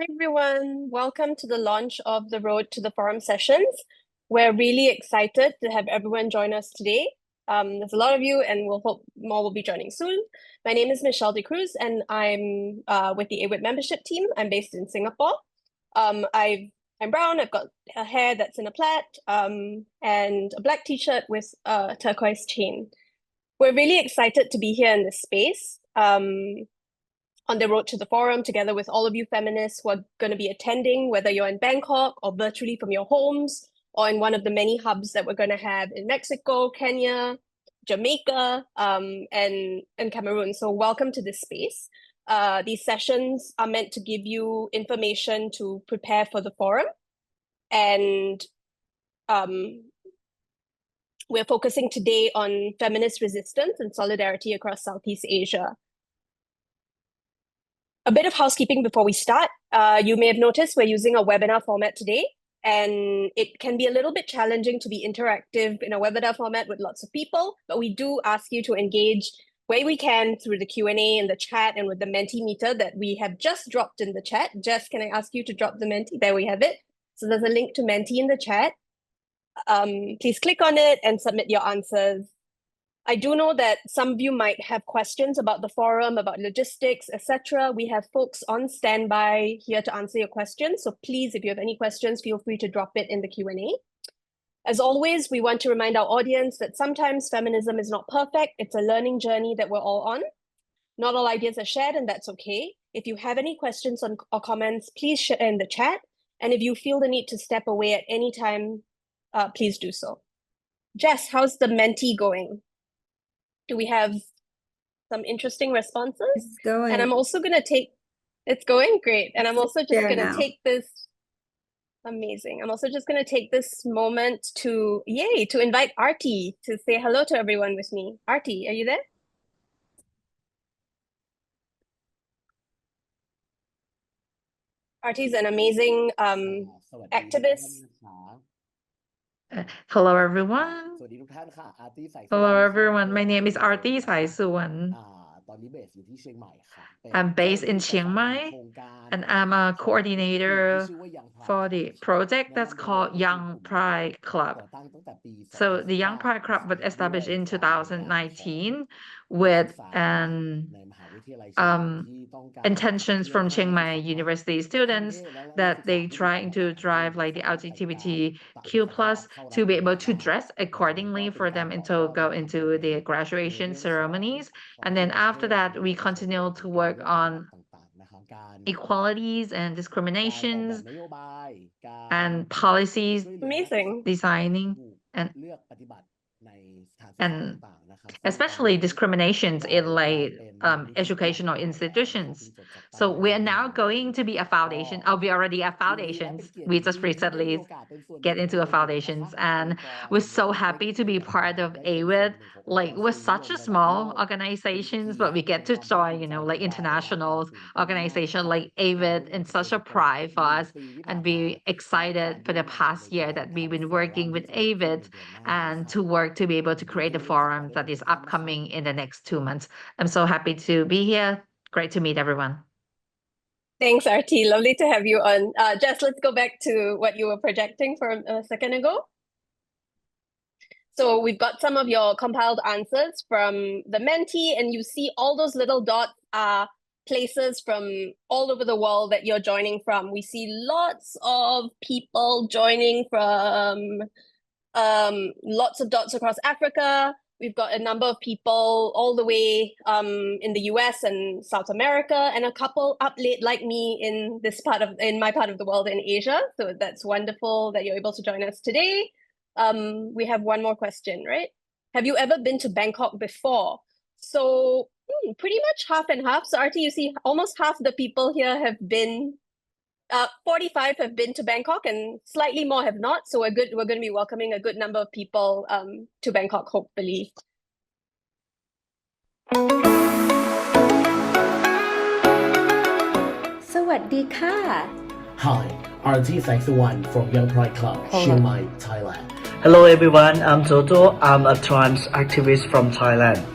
Hi everyone, welcome to the launch of the Road to the Forum sessions. We're really excited to have everyone join us today. There's a lot of you and we'll hope more will be joining soon. My name is Michelle De Cruz and I'm with the AWIT membership team. I'm based in Singapore. I'm brown, I've got a hair that's in a plait and a black t-shirt with a turquoise chain. We're really excited to be here in this space. On the Road to the Forum, together with all of you feminists who are going to be attending, whether you're in Bangkok or virtually from your homes, or in one of the many hubs that we're going to have in Mexico, Kenya, Jamaica, and Cameroon. So welcome to this space. These sessions are meant to give you information to prepare for the forum. And we're focusing today on feminist resistance and solidarity across Southeast Asia. A bit of housekeeping before we start. You may have noticed we're using a webinar format today, and it can be a little bit challenging to be interactive in a webinar format with lots of people, but we do ask you to engage where we can through the Q&A and the chat and with the Mentimeter that we have just dropped in the chat. Jess, can I ask you to drop the Menti? There we have it. So there's a link to Menti in the chat. Please click on it and submit your answers. I do know that some of you might have questions about the forum, about logistics, etc. We have folks on standby here to answer your questions. So please, if you have any questions, feel free to drop it in the Q&A. As always, we want to remind our audience that sometimes feminism is not perfect. It's a learning journey that we're all on. Not all ideas are shared, and that's okay. If you have any questions or comments, please share in the chat. And if you feel the need to step away at any time, please do so. Jess, how's the Menti going? Do we have some interesting responses? It's going. And I'm also going to take, it's going great. And I'm also just going to take this, amazing. I'm also just going to take this moment to invite Arti to say hello to everyone with me. Arti, are you there? Arti's an amazing activist. Hello everyone. Hello everyone. My name is Arti Saisuwan. I'm based in Chiang Mai and I'm a coordinator for the project that's called Young Pride Club. So the Young Pride Club was established in 2019 with intentions from Chiang Mai University students that they trying to drive like the LGBTQ+ to be able to dress accordingly for them and to go into the graduation ceremonies. And then after that, we continue to work on equalities and discriminations and policies. Amazing. Designing and especially discriminations in like educational institutions. So we're now going to be a foundation. We already have foundations. We just recently get into a foundations and we're so happy to be part of AWIT. Like we're such a small organizations, but we get to join, you know, like international organization like AWIT, and such a pride for us, and be excited for the past year that we've been working with AWIT and to work to be able to create a forum that is upcoming in the next 2 months. I'm so happy to be here. Great to meet everyone. Thanks, Arti. Lovely to have you on. Jess, let's go back to what you were projecting for a second ago. So we've got some of your compiled answers from the Menti, and you see all those little dots are places from all over the world that you're joining from. We see lots of people joining from lots of dots across Africa. We've got a number of people all the way in the US and South America, and a couple up late like me in my part of the world in Asia. So that's wonderful that you're able to join us today. We have one more question, right? Have you ever been to Bangkok before? So pretty much half and half. So Arti, you see almost half the people here have been 45 have been to Bangkok and slightly more have not. So we're going to be welcoming a good number of people to Bangkok, hopefully. Sawadee ka. Hi, RT Saisuwan from Young Pride Club, Chiang Mai, Thailand. Hello everyone, I'm Toto. I'm a trans activist from Thailand.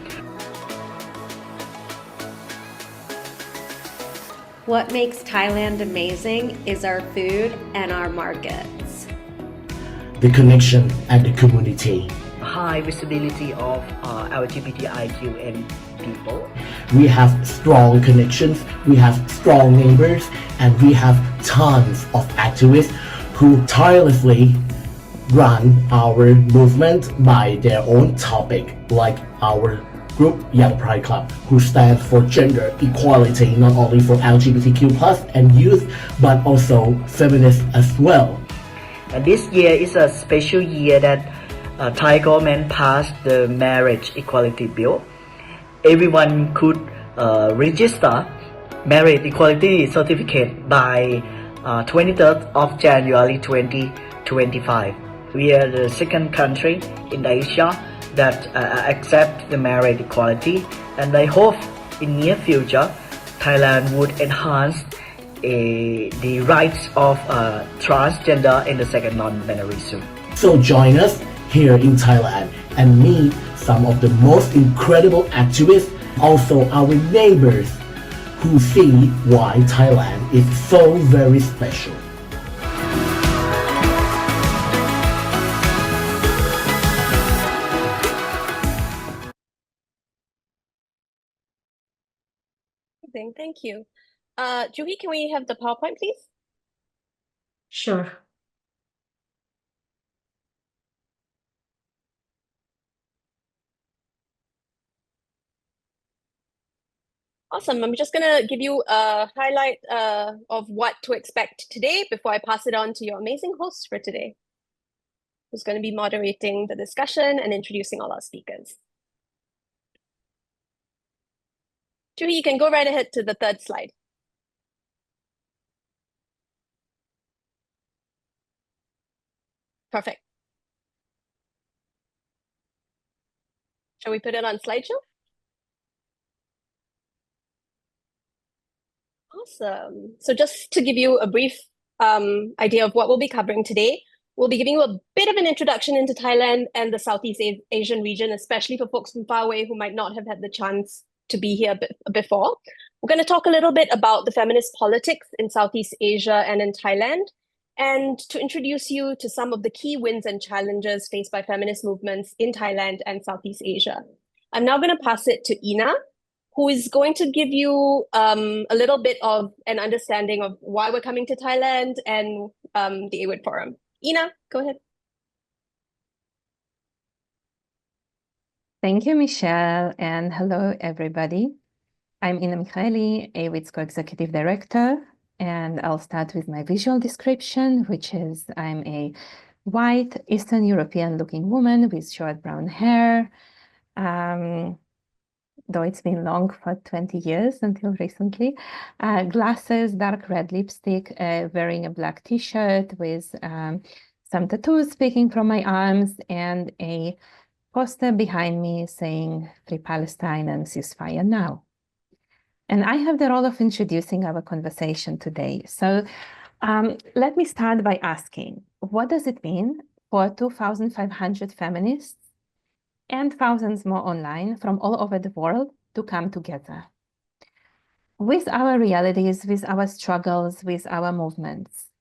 What makes Thailand amazing is our food and our markets. The connection and the community. High visibility of LGBTIQN people. We have strong connections, we have strong neighbors, and we have tons of activists who tirelessly run our movement by their own topic, like our group Young Pride Club, who stands for gender equality not only for LGBTQ+ and youth, but also feminists as well. And this year is a special year that Thai government passed the marriage equality bill. Everyone could register marriage equality certificate by 23rd of January 2025. We are the second country in Asia that accept the marriage equality, and I hope in near future Thailand would enhance the rights of transgender and the second non-binary soon. So join us here in Thailand and meet some of the most incredible activists, also our neighbors, who see why Thailand is so very special. Thank you. Juhi, can we have the PowerPoint, please? Sure. Awesome. I'm just going to give you a highlight of what to expect today before I pass it on to your amazing host for today, who's going to be moderating the discussion and introducing all our speakers. Juhi, you can go right ahead to the third slide. Perfect. Shall we put it on slideshow? Awesome. So just to give you a brief idea of what we'll be covering today, we'll be giving you a bit of an introduction into Thailand and the Southeast Asian region, especially for folks from far away who might not have had the chance to be here before. We're going to talk a little bit about the feminist politics in Southeast Asia and in Thailand, and to introduce you to some of the key wins and challenges faced by feminist movements in Thailand and Southeast Asia. I'm now going to pass it to Ina, who is going to give you a little bit of an understanding of why we're coming to Thailand and the AWID Forum. Ina, go ahead. Thank you, Michelle, and hello, everybody. I'm Ina Michaeli, AWID's Co-Executive Director, and I'll start with my visual description, which is I'm a white, Eastern European-looking woman with short brown hair, though it's been long for 20 years until recently, glasses, dark red lipstick, wearing a black t-shirt with some tattoos peeking from my arms, and a poster behind me saying Free Palestine and Ceasefire Now. And I have the role of introducing our conversation today. So let me start by asking, what does it mean for 2,500 feminists and thousands more online from all over the world to come together with our realities, with our struggles, with our movements?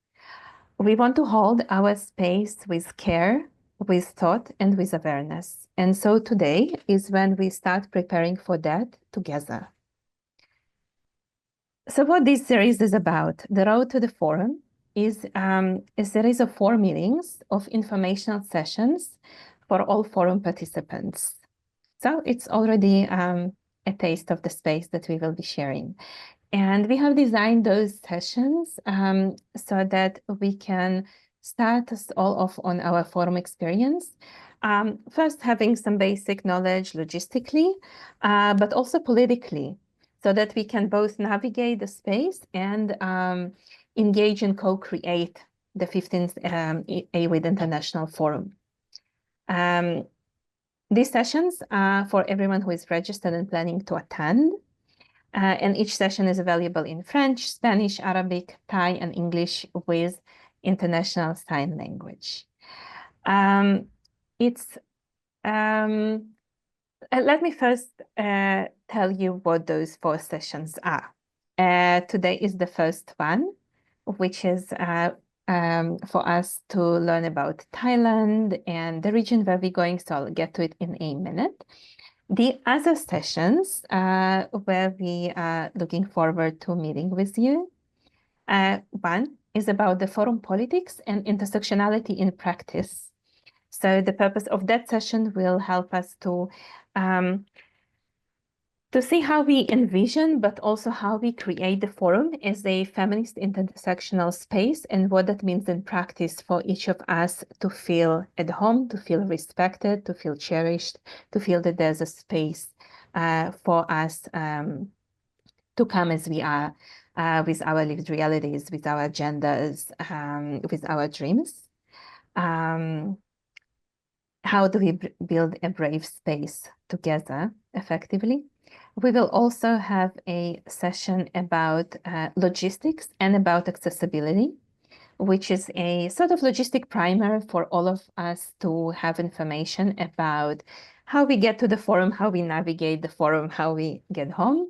We want to hold our space with care, with thought, and with awareness. And so today is when we start preparing for that together. So what this series is about, the road to the forum, is a series of 4 meetings of informational sessions for all forum participants. So it's already a taste of the space that we will be sharing. And we have designed those sessions so that we can start us all off on our forum experience. First, having some basic knowledge logistically, but also politically, so that we can both navigate the space and engage and co-create the 15th AWID International Forum. These sessions are for everyone who is registered and planning to attend. And each session is available in French, Spanish, Arabic, Thai, and English with international sign language. Let me first tell you what those 4 sessions are. Today is the first one, which is for us to learn about Thailand and the region where we're going, so I'll get to it in a minute. The other sessions where we are looking forward to meeting with you. One is about the forum politics and intersectionality in practice. So the purpose of that session will help us to see how we envision, but also how we create the forum as a feminist intersectional space and what that means in practice for each of us to feel at home, to feel respected, to feel cherished, to feel that there's a space for us to come as we are with our lived realities, with our agendas, with our dreams. How do we build a brave space together effectively? We will also have a session about logistics and about accessibility, which is a sort of logistic primer for all of us to have information about how we get to the forum, how we navigate the forum, how we get home.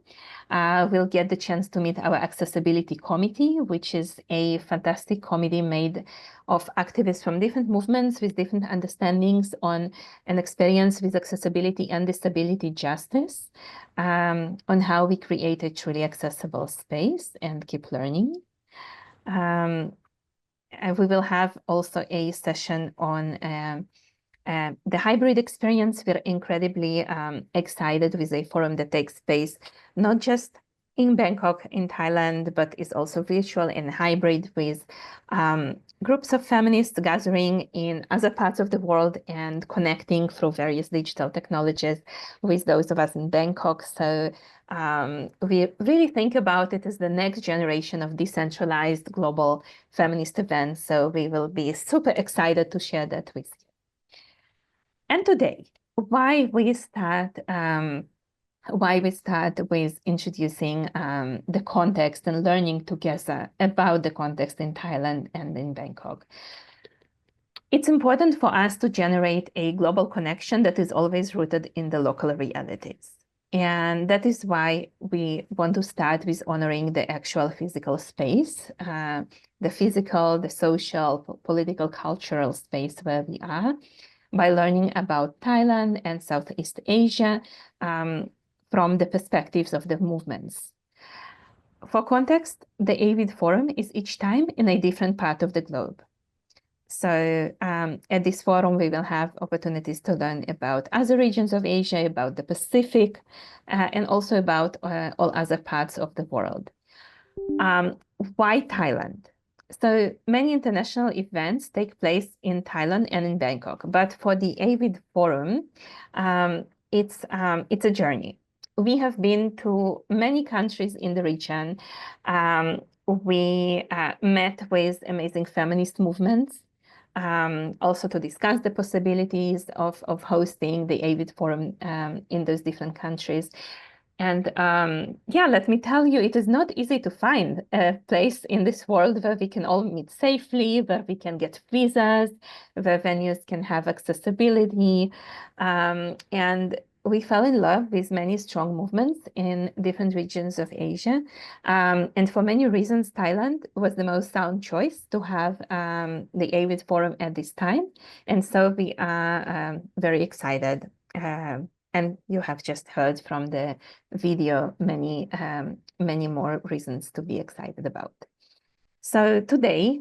We'll get the chance to meet our accessibility committee, which is a fantastic committee made of activists from different movements with different understandings on an experience with accessibility and disability justice, on how we create a truly accessible space and keep learning. We will have also a session on the hybrid experience. We're incredibly excited with a forum that takes place not just in Bangkok, in Thailand, but is also virtual and hybrid with groups of feminists gathering in other parts of the world and connecting through various digital technologies with those of us in Bangkok. So we really think about it as the next generation of decentralized global feminist events. So we will be super excited to share that with you. And today, why we start with introducing the context and learning together about the context in Thailand and in Bangkok. It's important for us to generate a global connection that is always rooted in the local realities. And that is why we want to start with honoring the actual physical space, the physical, the social, political, cultural space where we are, by learning about Thailand and Southeast Asia from the perspectives of the movements. For context, the AVID Forum is each time in a different part of the globe. So at this forum, we will have opportunities to learn about other regions of Asia, about the Pacific, and also about all other parts of the world. Why Thailand? So many international events take place in Thailand and in Bangkok, but for the AVID Forum, it's a journey. We have been to many countries in the region. We met with amazing feminist movements, also to discuss the possibilities of hosting the AVID Forum in those different countries. And yeah, let me tell you, it is not easy to find a place in this world where we can all meet safely, where we can get visas, where venues can have accessibility. And we fell in love with many strong movements in different regions of Asia. And for many reasons, Thailand was the most sound choice to have the AVID Forum at this time. And so we are very excited. And you have just heard from the video many more reasons to be excited about. So today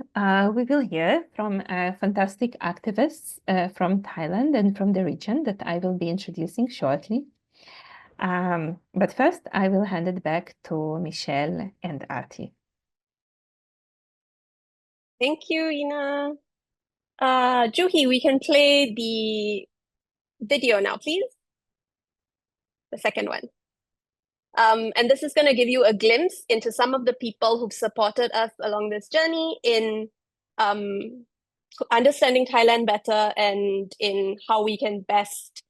we will hear from fantastic activists from Thailand and from the region that I will be introducing shortly. But first, I will hand it back to Michelle and Arti. Thank you, Ina. Juhi, we can play the video now, please. The second one. And this is going to give you a glimpse into some of the people who've supported us along this journey in understanding Thailand better and in how we can best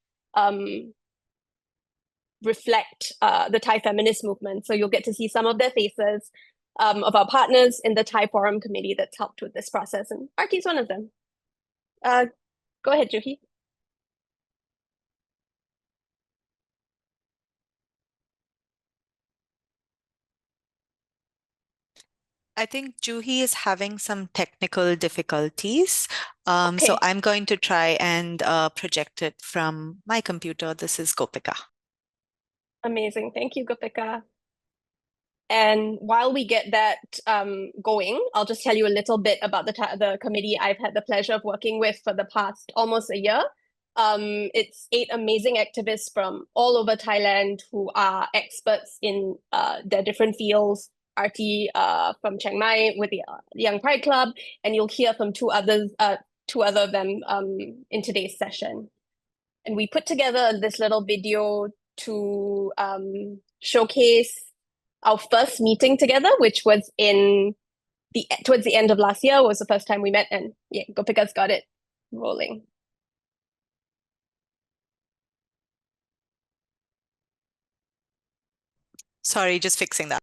reflect the Thai feminist movement. So you'll get to see some of their faces of our partners in the Thai Forum Committee that's helped with this process. And Arti's one of them. Go ahead, Juhi. I think Juhi is having some technical difficulties. Okay. So I'm going to try and project it from my computer. This is Gopika. Amazing. Thank you, Gopika. And while we get that going, I'll just tell you a little bit about the committee I've had the pleasure of working with for the past almost a year. It's 8 amazing activists from all over Thailand who are experts in their different fields. Arti from Chiang Mai with the Young Pride Club, and you'll hear from two other of them in today's session. And we put together this little video to showcase our first meeting together, which was towards the end of last year, was the first time we met, and yeah, Gopika's got it rolling. Sorry, just fixing that.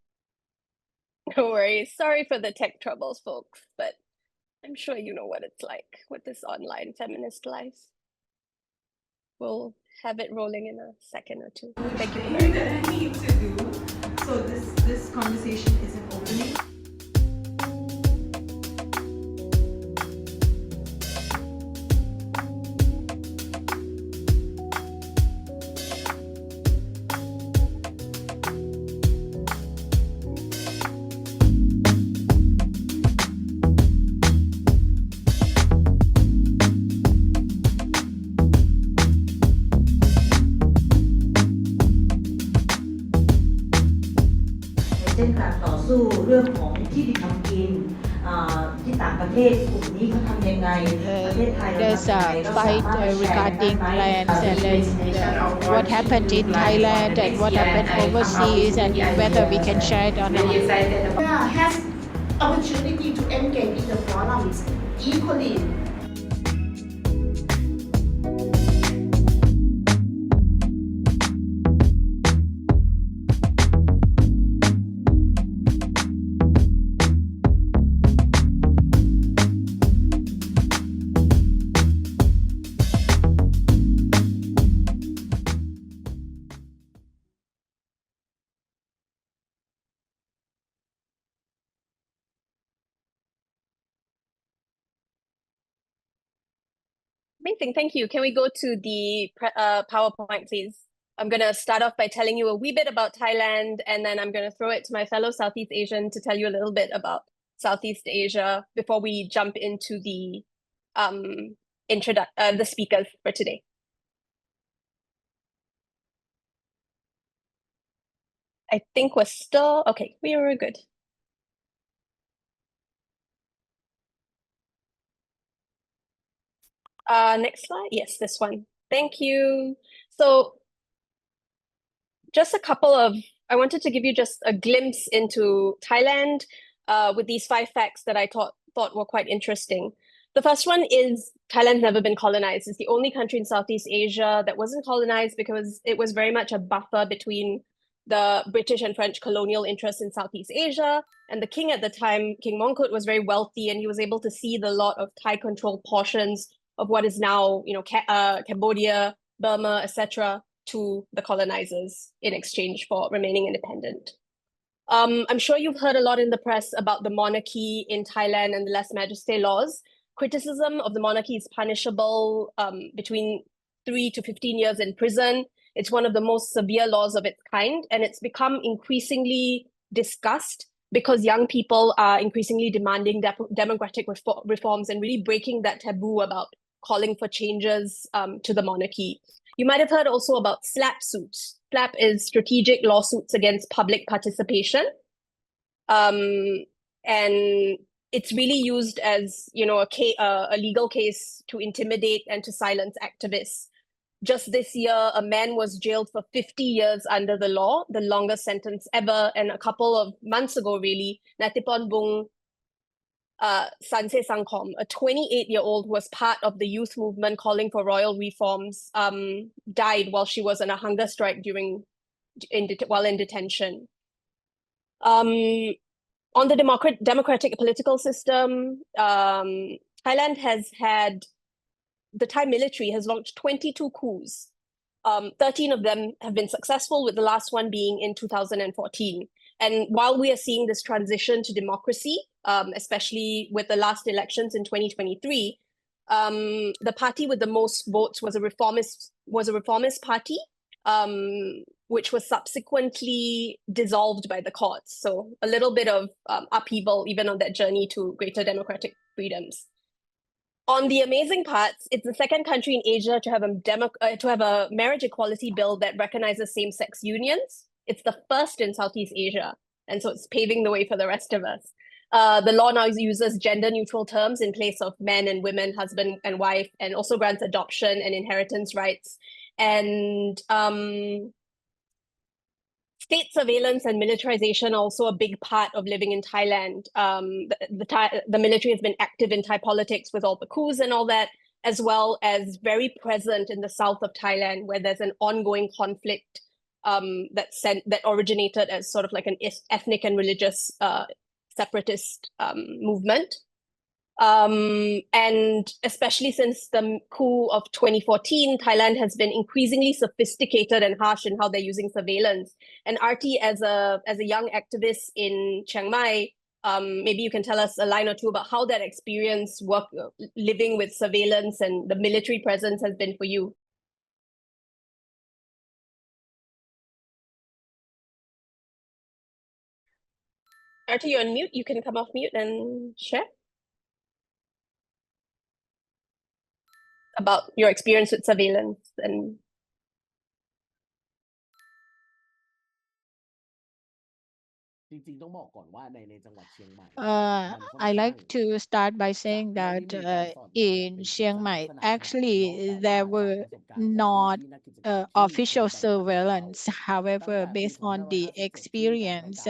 No worries. Sorry for the tech troubles, folks, but I'm sure you know what it's like with this online feminist life. We'll have it rolling in a second or two. Thank you very much. That I need to do. So this conversation is an opening.เช่นการต่อสู้เรื่องของที่ดินทำกินที่ต่างประเทศกลุ่มนี้เขาทำยังไงประเทศไทยเรา There's ทำยัง a ไง fight regarding lands and then what happened in Thailand and what happened overseas and whether we can share it or not. Has opportunity to engage in the forums equally. Amazing, thank you. Can we go to the PowerPoint, please? I'm going to start off by telling you a wee bit about Thailand, and then I'm going to throw it to my fellow Southeast Asian to tell you a little bit about Southeast Asia before we jump into the the speakers for today. I think we're still, okay, we were good. Next slide. Yes, this one. Thank you. So just I wanted to give you just a glimpse into Thailand with these 5 facts that I thought were quite interesting. The first one is Thailand's never been colonized. It's the only country in Southeast Asia that wasn't colonized because it was very much a buffer between the British and French colonial interests in Southeast Asia. And the king at the time, King Mongkut, was very wealthy, and he was able to cede a lot of Thai-controlled portions of what is now, Cambodia, Burma, etc., to the colonizers in exchange for remaining independent. I'm sure you've heard a lot in the press about the monarchy in Thailand and the lèse majesté laws. Criticism of the monarchy is punishable between 3 to 15 years in prison. It's one of the most severe laws of its kind, and it's become increasingly discussed because young people are increasingly demanding democratic reforms and really breaking that taboo about calling for changes to the monarchy. You might have heard also about SLAP suits. SLAP is strategic lawsuits against public participation. And it's really used as, a legal case to intimidate and to silence activists. Just this year, a man was jailed for 50 years under the law, the longest sentence ever. And a couple of months ago, really, Natipon Bung Sanse Sangkom, a 28-year-old who was part of the youth movement calling for royal reforms, died while she was on a hunger strike while in detention. On the democratic political system, Thailand has had, the Thai military has launched 22 coups. 13 of them have been successful, with the last one being in 2014. And while we are seeing this transition to democracy, especially with the last elections in 2023, the party with the most votes was a reformist party, which was subsequently dissolved by the courts. So a little bit of upheaval even on that journey to greater democratic freedoms. On the amazing parts, it's the second country in Asia to have a marriage equality bill that recognizes same-sex unions. It's the first in Southeast Asia, and so it's paving the way for the rest of us. The law now uses gender-neutral terms in place of men and women, husband and wife, and also grants adoption and inheritance rights. And state surveillance and militarization are also a big part of living in Thailand. The military has been active in Thai politics with all the coups and all that, as well as very present in the south of Thailand, where there's an ongoing conflict that originated as sort of like an ethnic and religious separatist movement. And especially since the coup of 2014, Thailand has been increasingly sophisticated and harsh in how they're using surveillance. And Arti, as a young activist in Chiang Mai, maybe you can tell us a line or two about how that experience living with surveillance and the military presence has been for you. Arti, you're on mute. You can come off mute and share about your experience with surveillance and I like to start by saying that in Chiang Mai, actually, there were not official surveillance. However, based on the experience,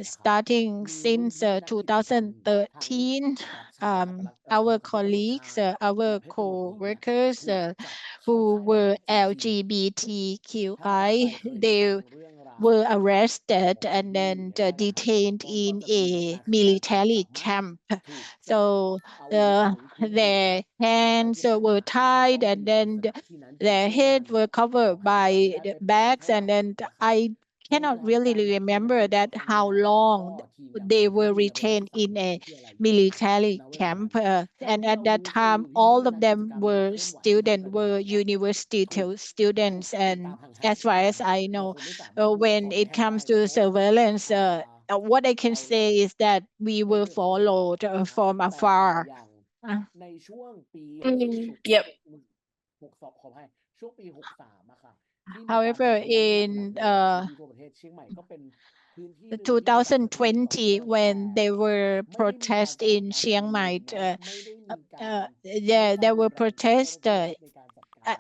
starting since 2013, our colleagues, our co-workers who were LGBTQI, they were arrested and then detained in a military camp. So their hands were tied and then their heads were covered by the bags, and then I cannot really remember that how long they were retained in a military camp. And at that time, all of them were students, were university students. And as far as I know, when it comes to surveillance, what I can say is that we were followed from afar. Yep. However, in 2020, when there were protests in Chiang Mai, there were protests.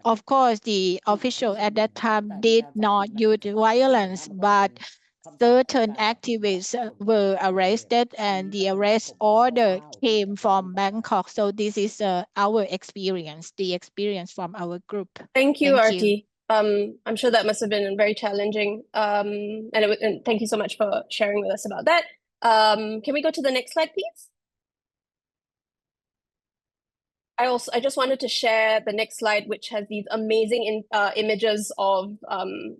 Of course, the official at that time did not use violence, but certain activists were arrested and the arrest order came from Bangkok. So this is our experience, the experience from our group. Thank you, Arti. I'm sure that must have been very challenging. And thank you so much for sharing with us about that. Can we go to the next slide, please? I just wanted to share the next slide, which has these amazing images of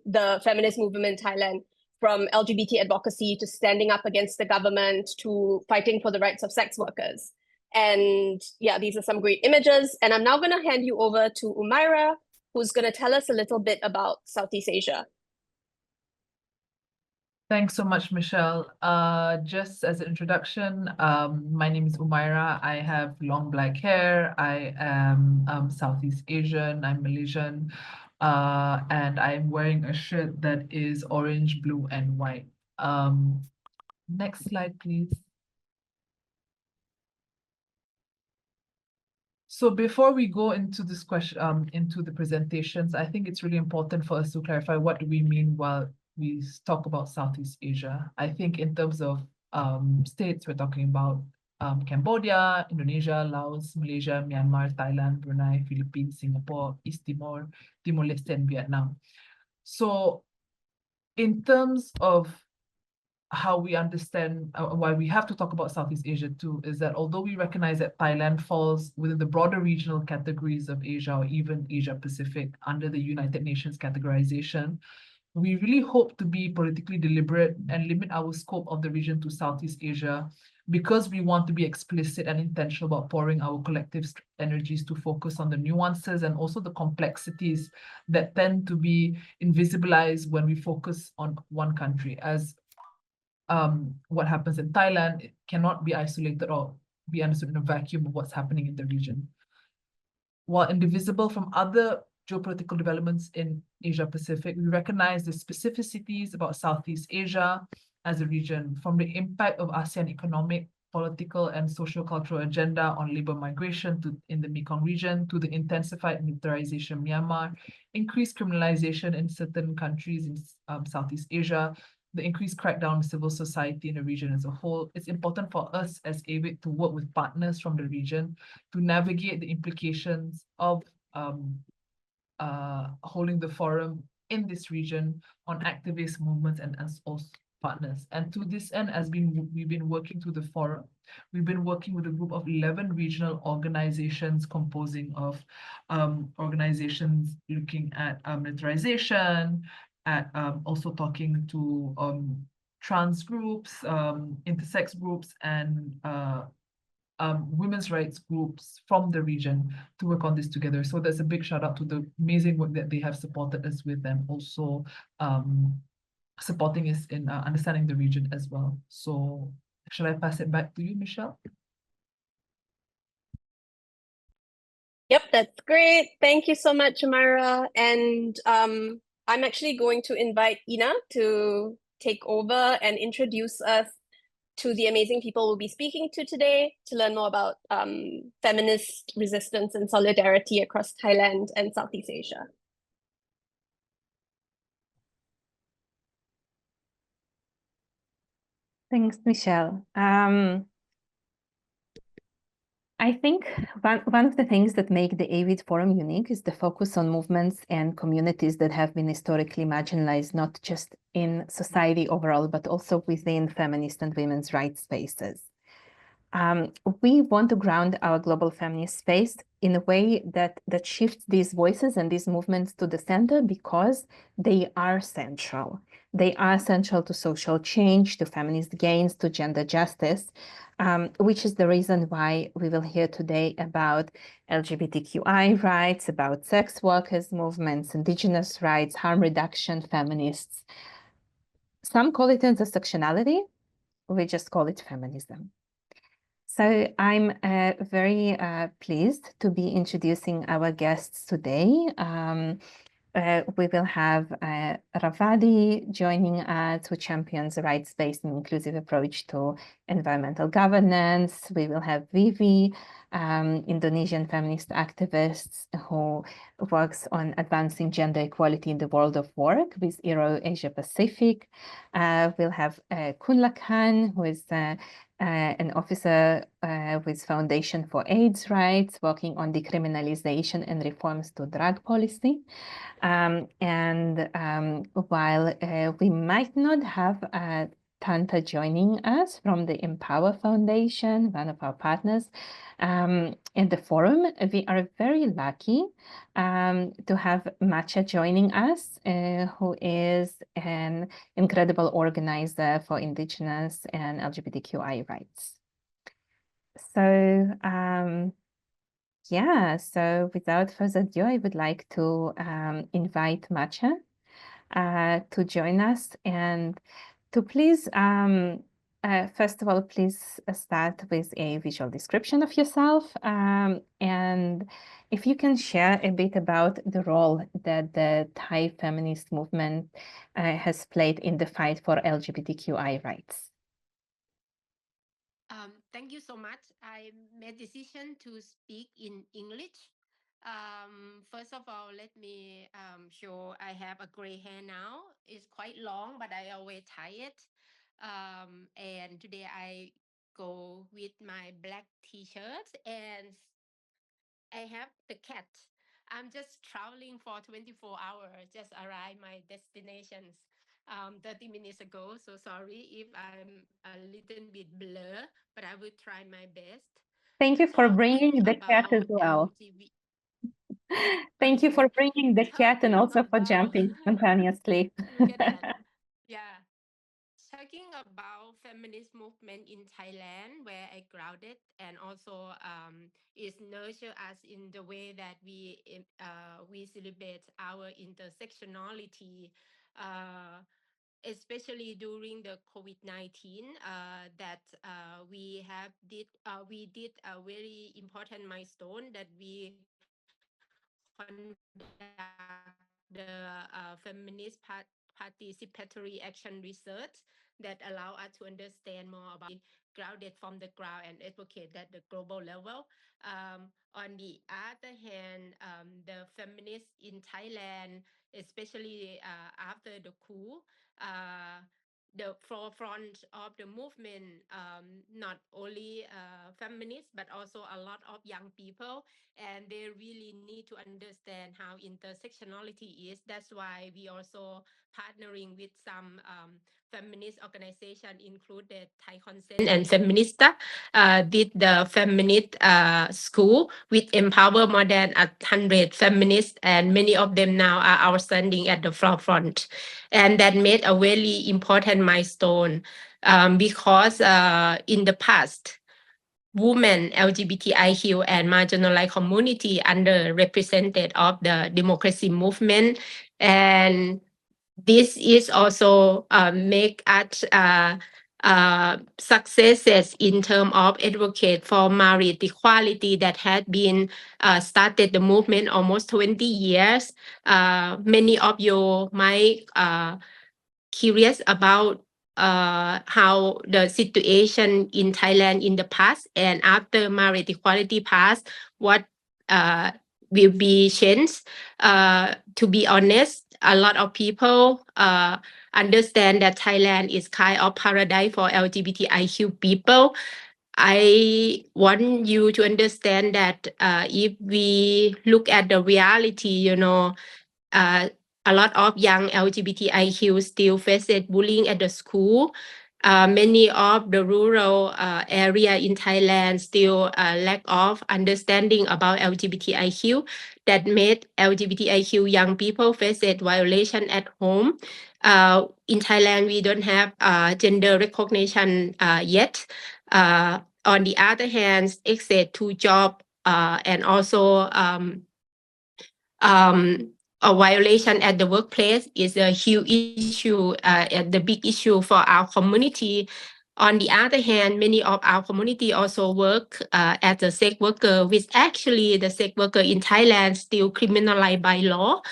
the feminist movement in Thailand, from LGBT advocacy to standing up against the government to fighting for the rights of sex workers. And yeah, these are some great images. And I'm now going to hand you over to Umaira, who's going to tell us a little bit about Southeast Asia. Thanks so much, Michelle. Just as an introduction, my name is Umaira. I have long black hair. I am Southeast Asian. I'm Malaysian. And I'm wearing a shirt that is orange, blue, and white. Next slide, please. So before we go into this question, into the presentations, I think it's really important for us to clarify what do we mean while we talk about Southeast Asia. I think in terms of states, we're talking about Cambodia, Indonesia, Laos, Malaysia, Myanmar, Thailand, Brunei, Philippines, Singapore, East Timor, Timor-Leste, and Vietnam. So in terms of how we understand why we have to talk about Southeast Asia too, is that although we recognize that Thailand falls within the broader regional categories of Asia or even Asia Pacific under the United Nations categorization, we really hope to be politically deliberate and limit our scope of the region to Southeast Asia because we want to be explicit and intentional about pouring our collective energies to focus on the nuances and also the complexities that tend to be invisibilized when we focus on one country. As what happens in Thailand, it cannot be isolated or be understood in a vacuum of what's happening in the region. While indivisible from other geopolitical developments in Asia Pacific, we recognize the specificities about Southeast Asia as a region, from the impact of ASEAN economic, political, and socio-cultural agenda on labor migration in the Mekong region, to the intensified militarization of Myanmar, increased criminalization in certain countries in Southeast Asia, the increased crackdown on civil society in the region as a whole. It's important for us as AWIC to work with partners from the region to navigate the implications of holding the forum in this region on activist movements and as also partners. And to this end, we've been working through the forum, we've been working with a group of 11 regional organizations composing of organizations looking at militarization, at also talking to trans groups, intersex groups, and women's rights groups from the region to work on this together. So there's a big shout out to the amazing work that they have supported us with, and also supporting us in understanding the region as well. So should I pass it back to you, Michelle? Yep, that's great. Thank you so much, Amara. And I'm actually going to invite Ina to take over and introduce us to the amazing people we'll be speaking to today to learn more about feminist resistance and solidarity across Thailand and Southeast Asia. Thanks, Michelle. I think one of the things that make the AWID Forum unique is the focus on movements and communities that have been historically marginalized, not just in society overall, but also within feminist and women's rights spaces. We want to ground our global feminist space in a way that shifts these voices and these movements to the center because they are central. They are central to social change, to feminist gains, to gender justice, which is the reason why we will hear today about LGBTQI rights, about sex workers movements, indigenous rights, harm reduction, feminists. Some call it intersectionality, we just call it feminism. So I'm very pleased to be introducing our guests today. We will have Ravadi joining us, who champions a rights-based and inclusive approach to environmental governance. We will have Vivi, Indonesian feminist activist who works on advancing gender equality in the world of work with IRO Asia Pacific. We'll have Kunla Khan, who is an officer with Foundation for AIDS Rights, working on decriminalization and reforms to drug policy. While we might not have Tanta joining us from the Empower Foundation, one of our partners in the forum, we are very lucky to have Macha joining us, who is an incredible organizer for Indigenous and LGBTQI rights. So yeah, so without further ado, I would like to invite Macha to join us and to please, first of all, please start with a visual description of yourself. And if you can share a bit about the role that the Thai feminist movement has played in the fight for LGBTQI rights. Thank you so much. I made decision to speak in English. First of all, let me show I have a gray hair now. It's quite long, but I always tie it. And today I go with my black t-shirt and I have the cat. I'm just traveling for 24 hours, just arrived my destinations 30 minutes ago. So sorry if I'm a little bit blur, but I will try my best. Thank you for bringing the cat as well. Thank you for bringing the cat and also for jumping spontaneously. Get that. Yeah. Talking about feminist movement in Thailand, where I grounded, and also is nurture us in the way that we celebrate our intersectionality, especially during the COVID-19. That we did a very important milestone that we conduct the feminist participatory action research that allow us to understand more about grounded from the ground and advocate at the global level. On the other hand, the feminists in Thailand, especially after the coup, the forefront of the movement, not only feminists, but also a lot of young people, and they really need to understand how intersectionality is. That's why we also partnering with some feminist organization, included Thai Consent and Feminista, did the feminist school, which empower more than 100 feminists, and many of them now are outstanding at the forefront. And that made a really important milestone, because in the past, women, LGBTIQ, and marginalized community underrepresented of the democracy movement. And this is also make us successes in terms of advocate for marriage equality that had been started the movement almost 20 years. Many of you might curious about how the situation in Thailand in the past and after marriage equality passed, what will be changed. To be honest, a lot of people understand that Thailand is kind of paradise for LGBTIQ people. I want you to understand that if we look at the reality, a lot of young LGBTIQ still faces bullying at the school. Many of the rural area in Thailand still lack of understanding about LGBTIQ that made LGBTIQ young people face violation at home. In Thailand, we don't have gender recognition yet. On the other hand, access to job and also a violation at the workplace is a huge issue, the big issue for our community. On the other hand, many of our community also work as a sex worker, which actually the sex worker in Thailand still criminalized by law.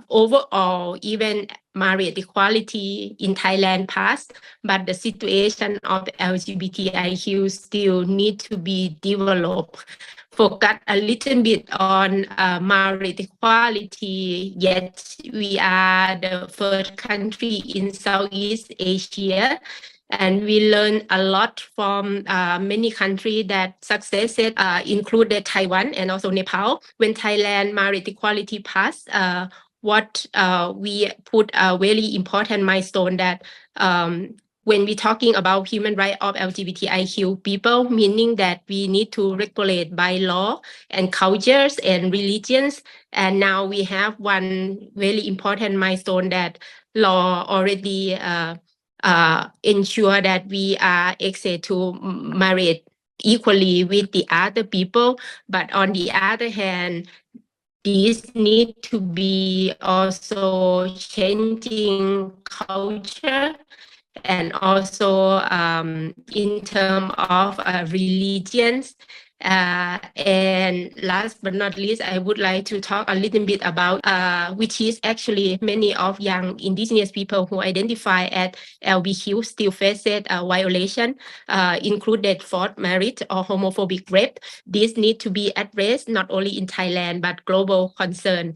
Overall, even marriage equality in Thailand passed, but the situation of LGBTIQ still need to be developed. Focus a little bit on marriage equality, yet we are the first country in Southeast Asia. And we learn a lot from many countries that successes included Taiwan and also Nepal. When Thailand marriage equality passed, what we put a very important milestone that when we're talking about human rights of LGBTIQ people, meaning that we need to regulate by law and cultures and religions. And now we have one very important milestone that law already ensure that we are access to marriage equally with the other people. But on the other hand, these need to be also changing culture and also in terms of religions. And last but not least, I would like to talk a little bit about which is actually many of young indigenous people who identify as LGBTQ still face a violation, included forced marriage or homophobic rape. This need to be addressed not only in Thailand but global concern.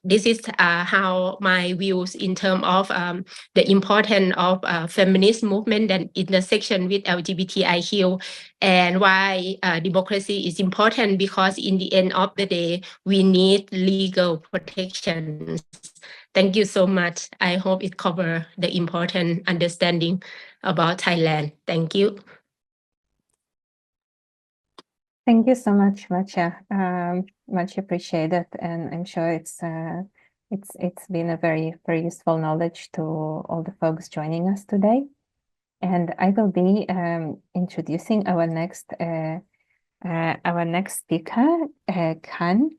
This is how my views in terms of the importance of feminist movement and intersection with LGBTIQ, and why democracy is important, because in the end of the day, we need legal protections. Thank you so much. I hope it covers the important understanding about Thailand. Thank you. Thank you so much, Macha. Much appreciated, and I'm sure it's been a very useful knowledge to all the folks joining us today. And I will be introducing our next speaker, Khan.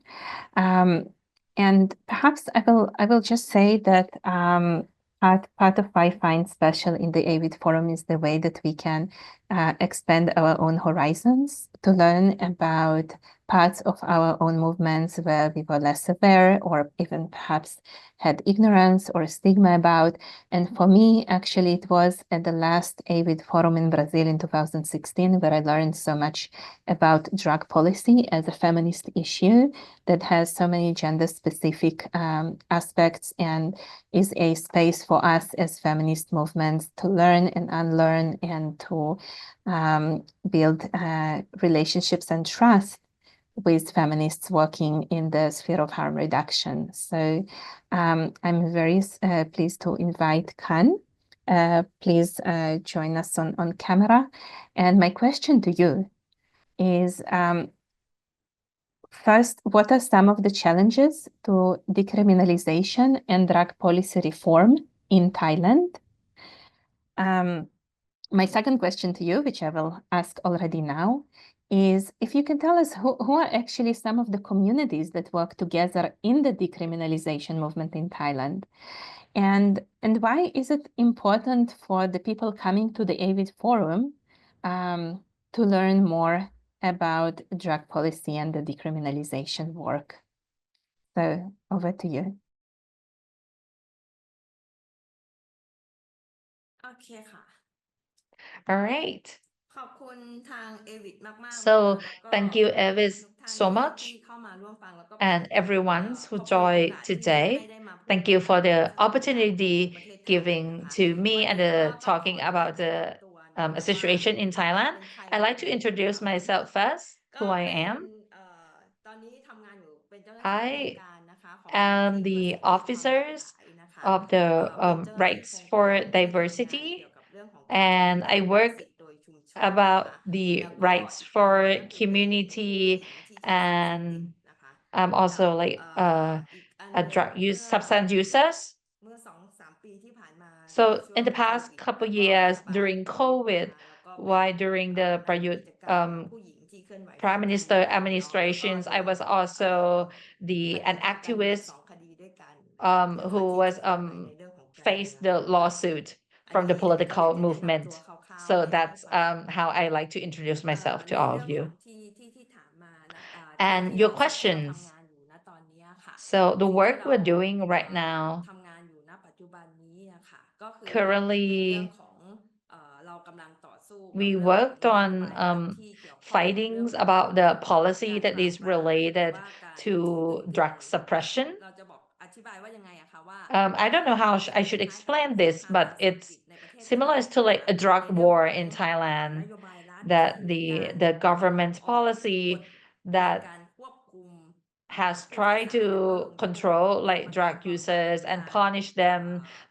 And perhaps I will just say that part of what I find special in the AVID Forum is the way that we can expand our own horizons to learn about parts of our own movements where we were less aware or even perhaps had ignorance or stigma about. And for me, actually, it was at the last AVID Forum in Brazil in 2016 where I learned so much about drug policy as a feminist issue that has so many gender-specific aspects and is a space for us as feminist movements to learn and unlearn and to build relationships and trust with feminists working in the sphere of harm reduction. So I'm very pleased to invite Khan. Please join us on camera. And my question to you is, first, what are some of the challenges to decriminalization and drug policy reform in Thailand? My second question to you, which I will ask already now, is if you can tell us who are actually some of the communities that work together in the decriminalization movement in Thailand, and why is it important for the people coming to the AVID Forum to learn more about drug policy and the decriminalization work? So over to you. Okay ค่ะ All right. ขอบคุณทาง AVID มากๆ So นะคะแล้วก็ thank you, ขอบคุณ Evis, ทุกท่าน so ที่ much, เข้ามาร่วมฟังแล้วก็เป็น and everyone who ขอบคุณโอกา joined สที่ให้ today. ได้มาพูด Thank you for คุย the ถึงสถานการณ์ของ opportunity ประเทศไทย giving นะคะ to me วัน and นี้ก็ต้องขอ talking แนะ about นำ the ตัวนะคะว่า situation in Thailand. เป็นใคร I'd like to และ introduce ทำอะไร myself first, ก็ who I เป็น am. ตอนนี้ทำงานอยู่เป็นเจ้าหน้าที่โครง I การนะคะของมูลนิธิ am เพื่อ the สิทธิความหลาก officers หลายนะคะ of the เป็นเจ้าหน้าที่ rights โครง for การที่ทำงาน diversity, เกี่ยวกับเรื่องของการจัด and การ I สิทธิ work โดยชุมชนนะคะ about the แล้วก็ rights อีกอันหนึ่ง for ก็คือเป็นผู้หญิ community, งที่ใช้สารเสพติด and นะคะ I'm กับ also like อีกอัน a หนึ่ง drug เมื่ use อ substance users. เมื่อ 2-3 ปีที่ผ่านมาใน So ช่ว in ง the โค past วิด couple แล้วก็รั years ฐบาล during โควิด COVID, นะคะแล้วก็เป็น why during the ในกิ Prayut จกรรมผู้หญิงที่เคลื่อนไหวทาง Prime การ Minister เมืองเนาะแล้วก็ administrations, โด I น was also ค the ดี an ทางการเมือง activist 2 คดีด้วยกันนะคะเพื่อ who ที่ was จะเคลื่อนไหวในเรื่องของการเมือง faced the นะคะ lawsuit อัน from the นี้ก็เลย political จะแนะนำ movement. ตัวคร่าว So ๆให้ that's ฟัง how I like to introduce myself ใน to all เรื่ of องข you. องที่ถามมานะที่ And ที่ your เราทำ questions. งานอยู่ณตอนนี้ค่ะ So the สิ่งที่ work เรา we're doing right now ทำงานอยู่ณปัจจุบันนี้อะค่ะก็คือเป็นเรื่อง currently ของเรากำลังต่อสู้กับ we เรื่องของ worked นโย on บายรัฐที่เกี่ยวข้องกับเรื่อง fightings ของ about the กา policy ร that ปราบ is ปรามหรือ related ว่าการ to คุม drug เข้ม suppression. เราจะบอกอธิบายว่ายังไงอะคะว่า I don't know how I ค should ล้ายๆกับ explain สง this, คราม but ยาเสพ it's ติดในประเทศไท similar ย to นะ like คะ a ใน drug เรื่อง war ของ in น Thailand โยบายรัฐ that ที่มีการ the ออก government กฎ policy ใน that การควบคุม has ผู้ที่ tried สารแล้วก็ to ลงโทษ control เพื่อ like มา drug ป้องกัน users and การ punish them,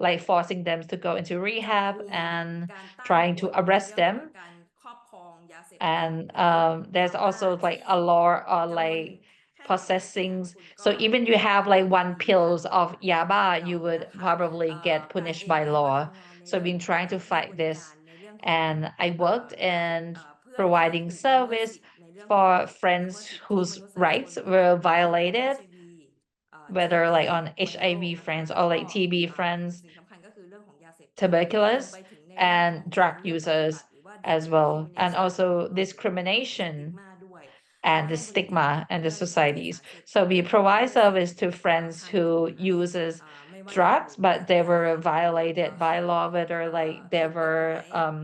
like forcing them to go into จับ rehab กุม and การตั้ง trying ก to ฎใน arrest เรื่องของ them. การครอบครองยาเสพติด And หรือ there's ถามว่า also like ที่ a law or จำนวน like แค่ 1 เม็ดเนี่ย possessing. คุณก็ So even you have โด like นค one ดีค่ะ pills of ในประเทศ yaba, เรา you would นะคะ probably get การ punished เอง by เราก็ law. ทำงานใน So เรื่ we've อง been ของ trying กา to รให้ fight บริ this, การในเรื่องของ and I worked การ in เพื่อนที่ providing ถูกละเมิด service สิทธิ์ในเรื่องของ for ละเมิด friends สิทธิม whose นุษยชน rights ไม่ว่า were จะเป็นเรื่องของ violated, HIV whether TB like on โปลิโอ HIV นะคะ friends แล้ว or ก็ like TB friends, สิ่งสำคัญก็คือเรื่องของยาเสพติดรวม tuberculosis, ไปถึงในเรื่องของ and drug เลือกปฏิบั users ติหรือว่า as well, and discrimination ของ also รวมถึงเรื่องของ discrimination stigma ด้วย and เรา the ให้บริการ stigma กับ and เพื่ the อนที่ใช้ societies. สารเสพ So ติ we ดละ provide เมิดสิท service ธิ์ to หรือว่า friends ทา who รุณให้ uses ไม่ว่าจะ drugs, ถูก but กัก they ยา were หรือ violated by law, whether like ผิ they ดกฎหมา were ย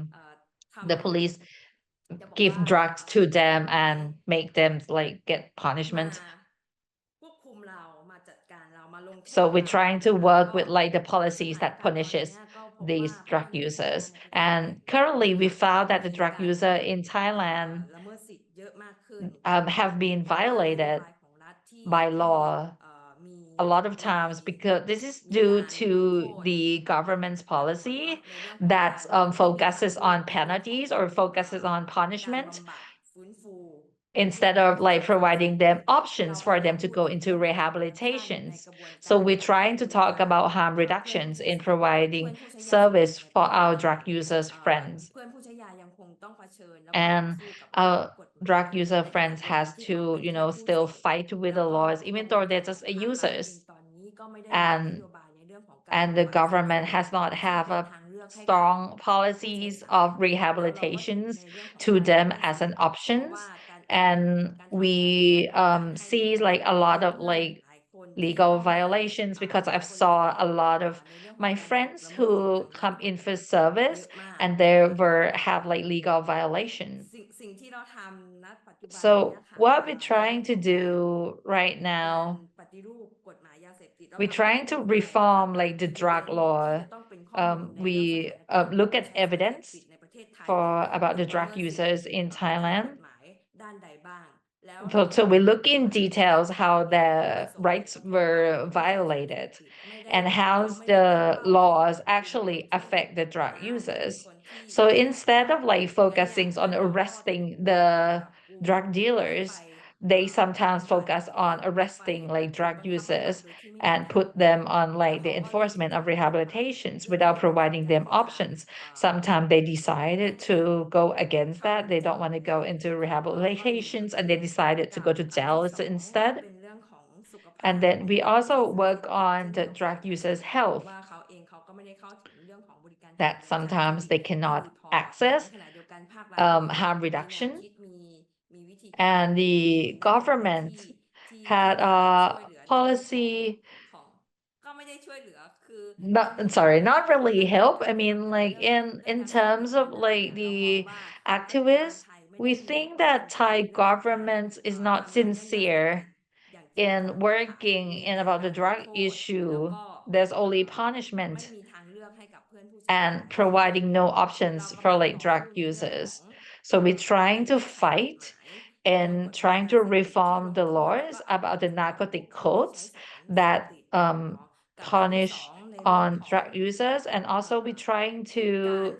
ท the police ำจะบอก give ว่า drugs สิ่ to งที่ them ทำให้ and make them like get มา punishment. ควบคุมเรามาจัดการเรามาลงโทษ So we're เรา trying นะ to คะ work ก็ with like the ส policies ถาน that การณ์ตอน punishes เนี้ยก็พบว่า these ผู้ drug ให้บริการ users. ในประเทศไทย And currently มี we ข่าว found that มี the drug การ user in Thailand ละเมิดสิทธิ์เยอะมากขึ้น have been เพราะว่านโย violated บายของรัฐที่ by ที่ law มี a lot of มี times because this is มี due การลง to โทษ the government's กักขัง policy เนาะในเรื่องของ that การไม่มีการ focuses เลือก on ในเรื่องของ penalties or focuses on การ punishment บำบัดฟื้นฟู instead of like providing them options for them to go into rehabilitations. So we're trying to talk about harm reductions in providing service for our drug users friends. And our drug user friends has to, still fight with the laws, even though they're just users. And the government has not have a strong policies of rehabilitations to them as an options. And we see like a lot of like legal violations, because I've saw a lot of my friends who come in for service and they were have like legal violations. So what we're trying to do right now, we're trying to reform like the drug law. We look at evidence for about the drug users in Thailand. So we look in details how the rights were violated and how the laws actually affect the drug users. So instead of like focusing on arresting the drug dealers, they sometimes focus on arresting like drug users and put them on like the enforcement of rehabilitations without providing them options. Sometimes they decided to go against that. They don't want to go into rehabilitations and they decided to go to jail instead. And then we also work on the drug users' health, that sometimes they cannot access harm reduction. And the government had a policy, not really help. I mean, like in terms of like the activists, we think that Thai government is not sincere in working in about the drug issue. There's only punishment and providing no options for like drug users. So we're trying to fight and trying to reform the laws about the narcotic codes that punish on drug users, and also we're trying to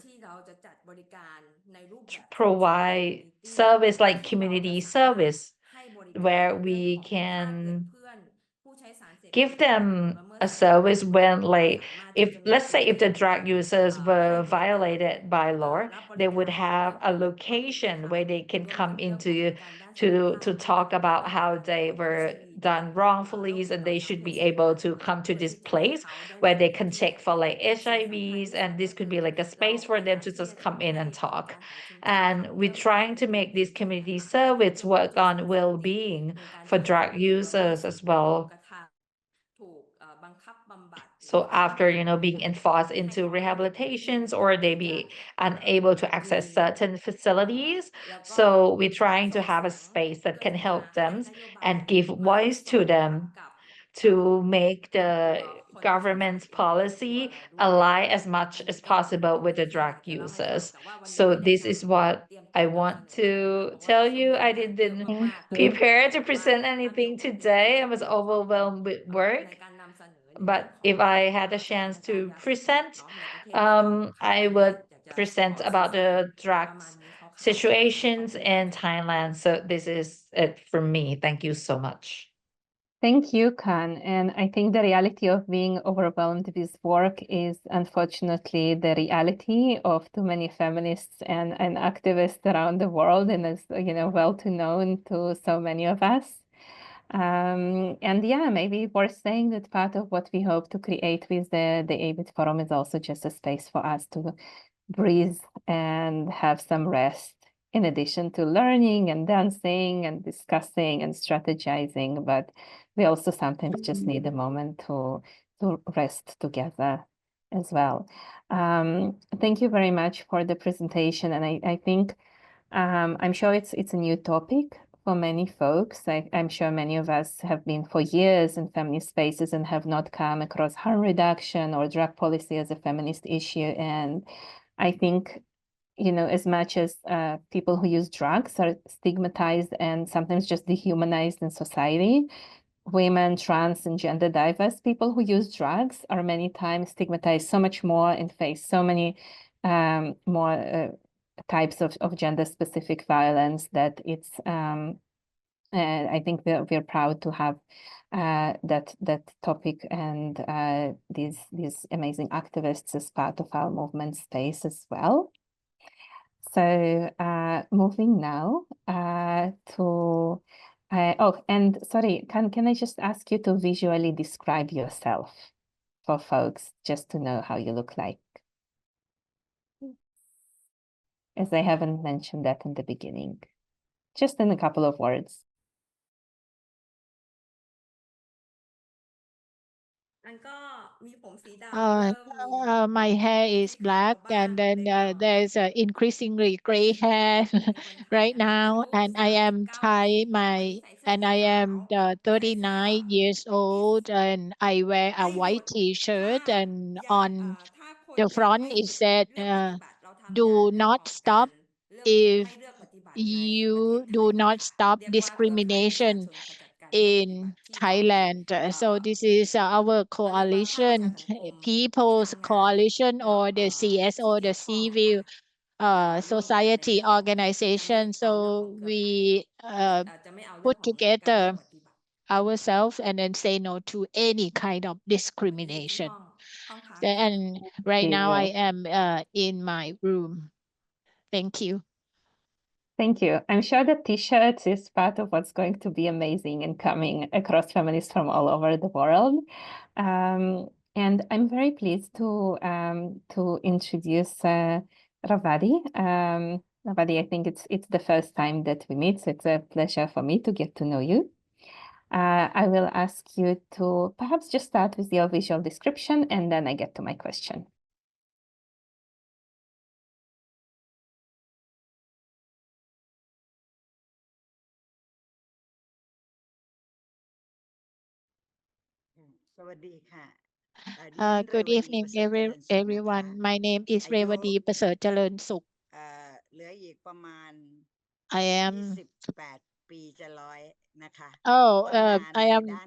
provide service like community service where we can give them a service when like if let's say if the drug users were violated by law, they would have a location where they can come into to talk about how they were done wrongfully, and they should be able to come to this place where they can check for like HIVs, and this could be like a space for them to just come in and talk. And we're trying to make this community service work on well-being for drug users as well. So after, being enforced into rehabilitations, or they be unable to access certain facilities. So we're trying to have a space that can help them and give voice to them to make the government's policy align as much as possible with the drug users. So this is what I want to tell you. I didn't prepare to present anything today. I was overwhelmed with work. But if I had a chance to present, I would present about the drugs situations in Thailand. So this is it from me. Thank you so much. Thank you, Khan. And I think the reality of being overwhelmed with work is unfortunately the reality of too many feminists and activists around the world, and is, well to known to so many of us. And yeah, maybe worth saying that part of what we hope to create with the ABIT Forum is also just a space for us to breathe and have some rest, in addition to learning and dancing and discussing and strategizing. But we also sometimes just need a moment to rest together as well. Thank you very much for the presentation. And I think I'm sure it's a new topic for many folks. I'm sure many of us have been for years in feminist spaces and have not come across harm reduction or drug policy as a feminist issue. And I think, as much as people who use drugs are stigmatized and sometimes just dehumanized in society, women, trans, and gender diverse people who use drugs are many times stigmatized so much more and face so many more types of gender-specific violence that it's I think we're proud to have that topic and these amazing activists as part of our movement space as well. So moving now to oh, and sorry, can I just ask you to visually describe yourself for folks just to know how you look like? As I haven't mentioned that in the beginning, just in a couple of words. My hair is black, and then there's increasingly gray hair right now, and I am Thai. And I am 39 years old, and I wear a white T-shirt, and on the front it said, "Do not stop if you do not stop discrimination in Thailand." So this is our coalition, People's Coalition, or the CSO, the Civil Society Organization. So we put together ourselves and then say no to any kind of discrimination. And right now I am in my room. Thank you. Thank you. I'm sure the T-shirts is part of what's going to be amazing and coming across feminists from all over the world. And I'm very pleased to introduce Ravadi. Ravadi, I think it's the first time that we meet, so it's a pleasure for me to get to know you. I will ask you to perhaps just start with your visual description, and then I get to my question. Good evening, everyone. My name is Revadi Praset Jalern Sukh. I am I am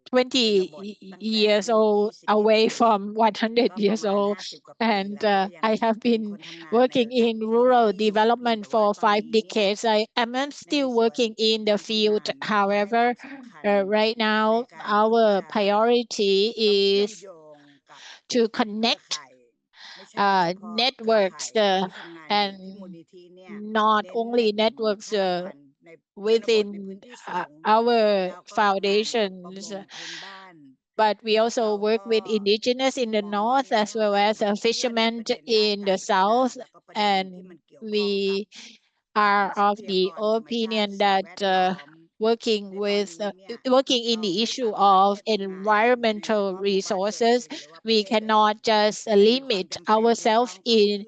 20 years old, away from 100 years old, and I have been working in rural development for 5 decades. I am still working in the field. However, right now our priority is to connect networks and not only networks within our foundations, but we also work with indigenous in the north as well as fishermen in the south, and we are of the opinion that working in the issue of environmental resources, we cannot just limit ourselves in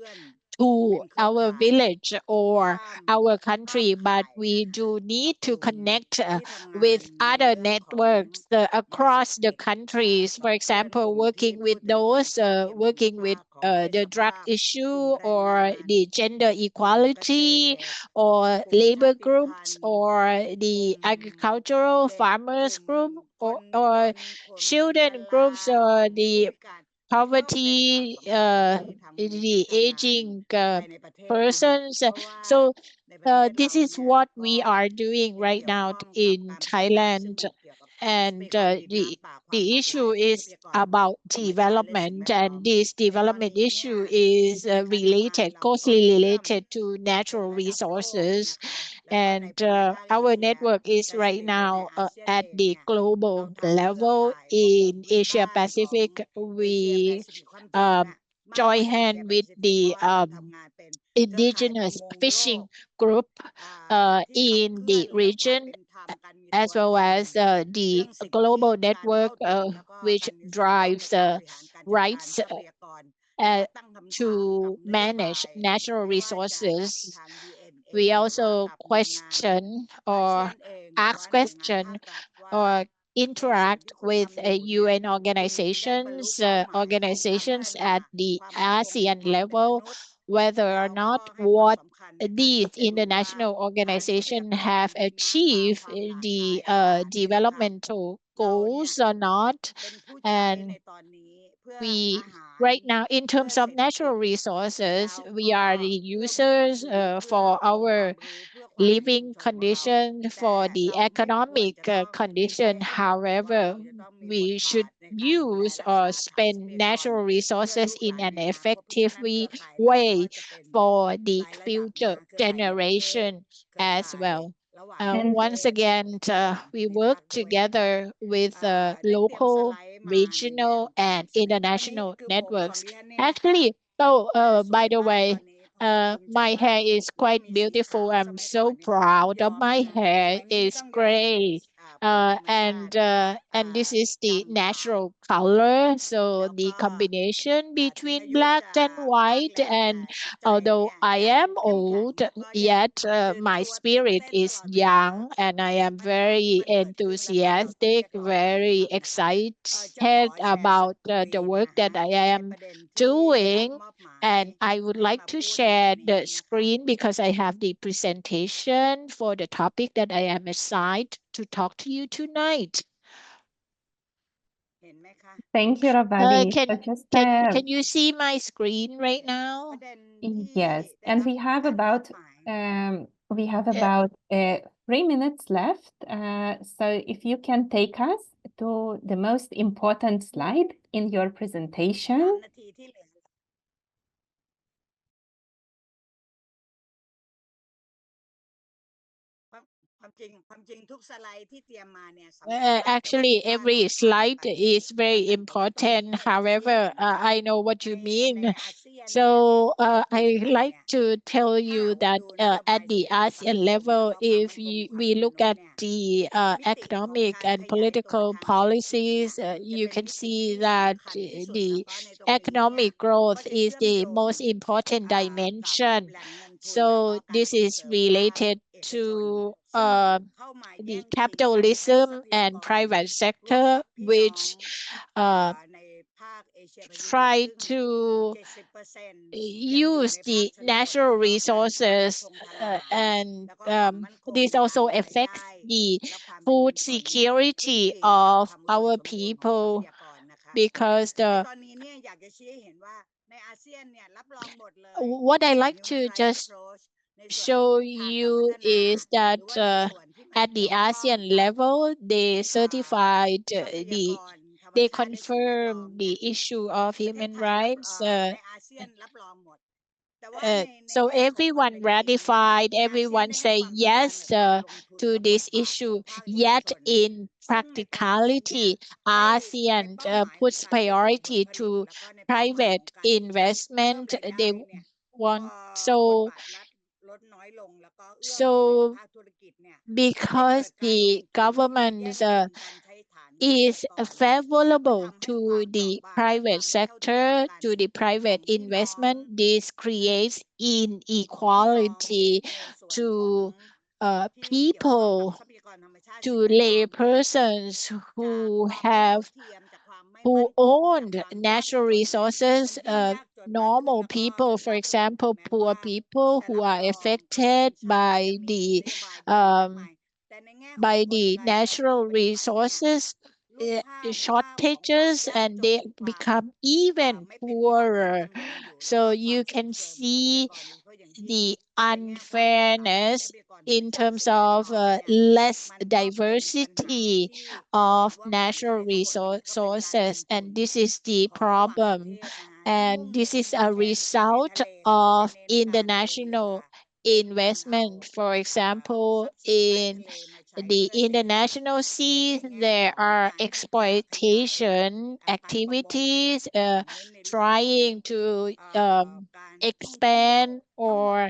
to our village or our country, but we do need to connect with other networks across the countries. For example, working with those working with the drug issue or the gender equality or labor groups or the agricultural farmers group or children groups or the poverty, the aging persons. So this is what we are doing right now in Thailand. And the issue is about development, and this development issue is closely related to natural resources. And our network is right now at the global level. In Asia Pacific, we join hand with the indigenous fishing group in the region, as well as the global network which drives rights to manage natural resources. We also question or ask question or interact with UN organizations at the ASEAN level, whether or not what these international organizations have achieved the developmental goals or not. And we right now, in terms of natural resources, we are the users for our living condition, for the economic condition. However, we should use or spend natural resources in an effective way for the future generation as well. Once again, we work together with local, regional, and international networks. Actually, by the way, my hair is quite beautiful. I'm so proud of my hair. It's gray. And this is the natural color. So the combination between black and white. And although I am old, yet my spirit is young, and I am very enthusiastic, very excited about the work that I am doing. And I would like to share the screen because I have the presentation for the topic that I am assigned to talk to you tonight. Thank you, Ravali. So Can just can you see my screen right now? yes, and we have about 3 minutes left. So if you can take us to the most important slide in your presentation. Actually, every slide is very important. However, I know what you mean. So I like to tell you that at the ASEAN level, if we look at the economic and political policies, you can see that the economic growth is the most important dimension. So this is related to the capitalism and private sector, which try to use the natural resources, and this also affects the food security of our people, because what I like to just show you is that at the ASEAN level, they certified they confirm the issue of human rights. So everyone ratified, everyone say yes to this issue. Yet in practicality, ASEAN puts priority to private investment. They want so because the government is favorable to the private sector, to the private investment, this creates inequality to people, to lay persons who own natural resources, normal people, for example, poor people who are affected um, by the natural resources shortages, and they become even poorer. So you can see the unfairness in terms of less diversity of natural resources, and this is the problem. And this is a result of international investment. For example, in the international seas, there are exploitation activities trying to expand or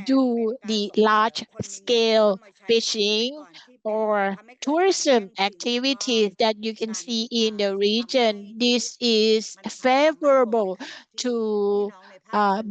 do the large scale fishing or tourism activities that you can see in the region. This is favorable to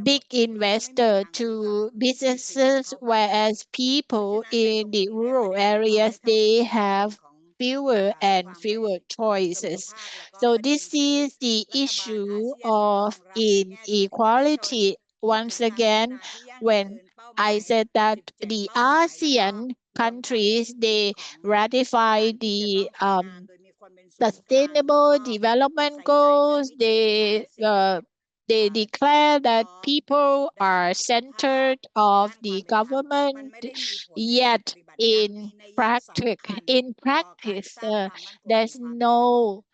big investor, to businesses, whereas people in the rural areas, they have fewer and fewer choices. So this is the issue of inequality. Once again, when I said that the ASEAN countries, they ratify the sustainable development goals, they they declare that people are centered of the government, yet in practice, there's no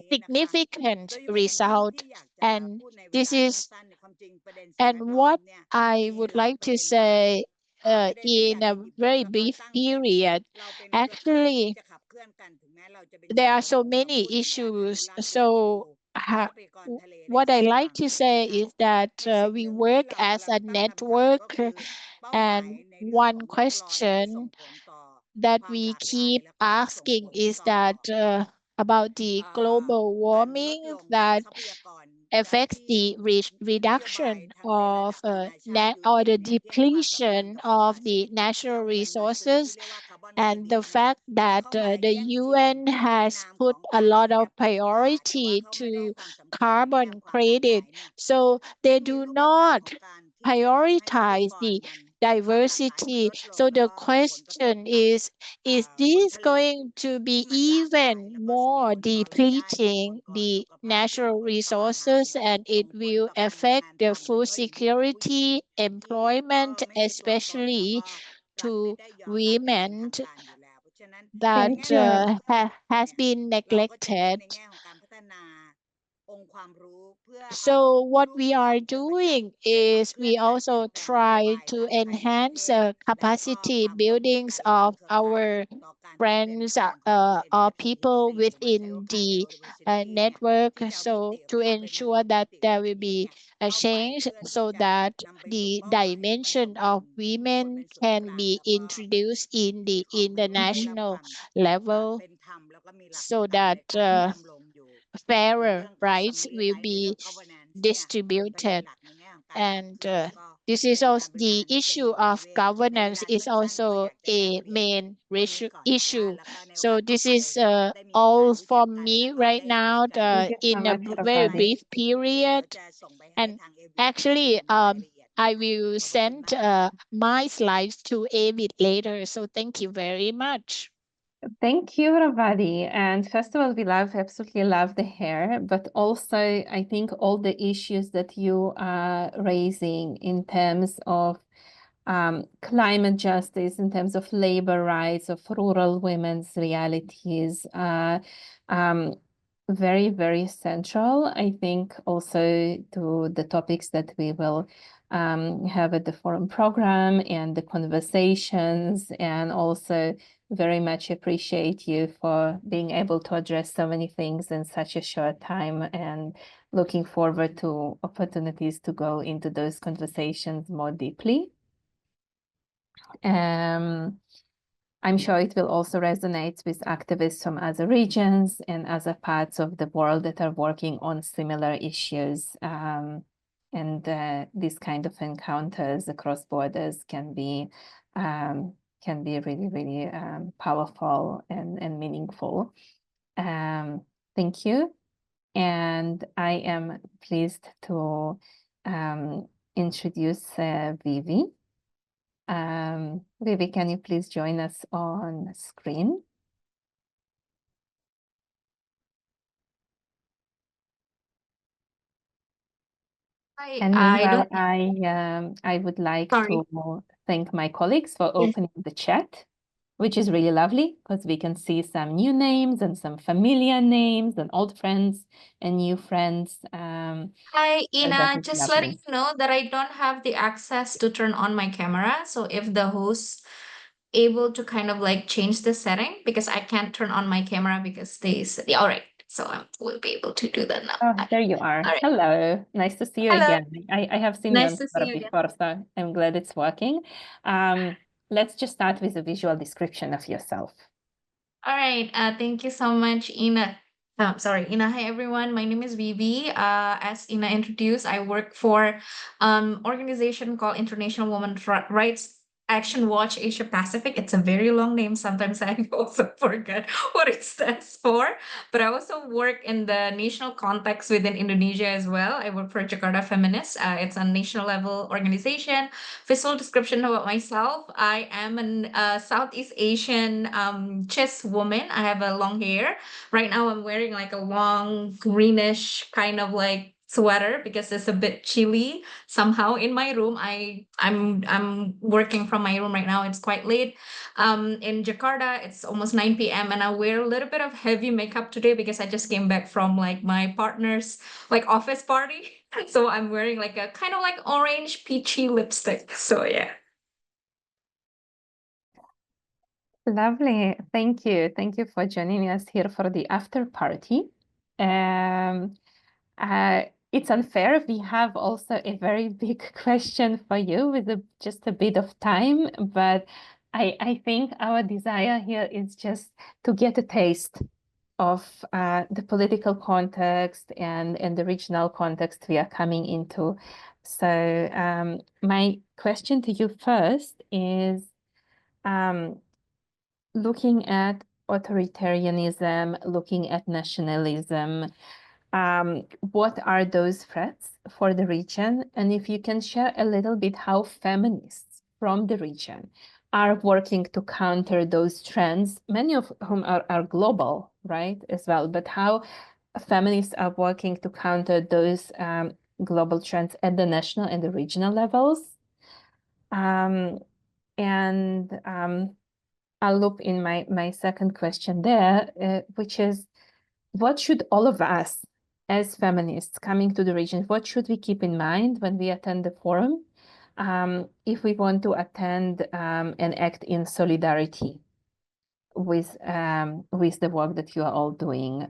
significant result. And this is, and what I would like to say in a very brief period, actually, there are so many issues. So what I like to say is that we work as a network, and one question that we keep asking is that about the global warming that affects the reduction of or the depletion of the natural resources, and the fact that the UN has put a lot of priority to carbon credit. So they do not prioritize the diversity. So the question is this going to be even more depleting the natural resources, and it will affect the food security, employment, especially to women that Thank you. has been neglected. So what we are doing is we also try to enhance capacity buildings of our friends or people within the network, so to ensure that there will be a change so that the dimension of women can be introduced in the international level, so that fairer rights will be distributed. And this is also the issue of governance is also a main issue. So this is all from me right now Thank you so in a much, very Ravadi. brief period. And actually, I will send my slides to Avid later. So thank you very much. Thank you, Ravadi. And first of all, we absolutely love the hair, but also I think all the issues that you are raising in terms of climate justice, in terms of labor rights, of rural women's realities, very, very central, I think, also to the topics that we will have at the forum program and the conversations, and also very much appreciate you for being able to address so many things in such a short time, and looking forward to opportunities to go into those conversations more deeply. I'm sure it will also resonate with activists from other regions and other parts of the world that are working on similar issues. And these kind of encounters across borders can be really, really powerful and meaningful. Thank you. And I am pleased to introduce Vivi. Vivi, can you please join us on screen? And meanwhile, I would like to thank my colleagues for opening the chat, which is really lovely because we can see some new names and some familiar names and old friends and new friends. Hi, Ina. Just letting you know that I don't have the access to turn on my camera. So if the host able to kind of like change the setting, because I can't turn on my camera because they said, all right. So I will be able to do that now. Oh, there you are. All right. Hello. Nice to see you Hello. again. I have seen you Nice on to see camera you again. before, so I'm glad it's working. Let's just start with a visual description of yourself. All right. Thank you so much, Ina. Sorry, Ina. Hi, everyone. My name is Vivi. As Ina introduced, I work for organization called International Women's Rights Action Watch Asia Pacific. It's a very long name. Sometimes I also forget what it stands for. But I also work in the national context within Indonesia as well. I work for Jakarta Feminist. It's a national level organization. Visual description about myself. I am a Southeast Asian cis woman. I have a long hair. Right now I'm wearing like a long greenish kind of like sweater because it's a bit chilly somehow in my room. I'm working from my room right now. It's quite late. In Jakarta, it's almost 9 p.m. and I wear a little bit of heavy makeup today because I just came back from like my partner's like office party. So I'm wearing like a kind of like orange peachy lipstick. So yeah. Lovely. Thank you. Thank you for joining us here for the after party. It's unfair. We have also a very big question for you with just a bit of time, but I think our desire here is just to get a taste of the political context and the regional context we are coming into. So my question to you first is, looking at authoritarianism, looking at nationalism, what are those threats for the region? And if you can share a little bit how feminists from the region are working to counter those trends, many of whom are global, right, as well, but how feminists are working to counter those global trends at the national and the regional levels. I'll loop in my second question there, which is, what should all of us as feminists coming to the region, what should we keep in mind when we attend the forum, if we want to attend and act in solidarity with the work that you are all doing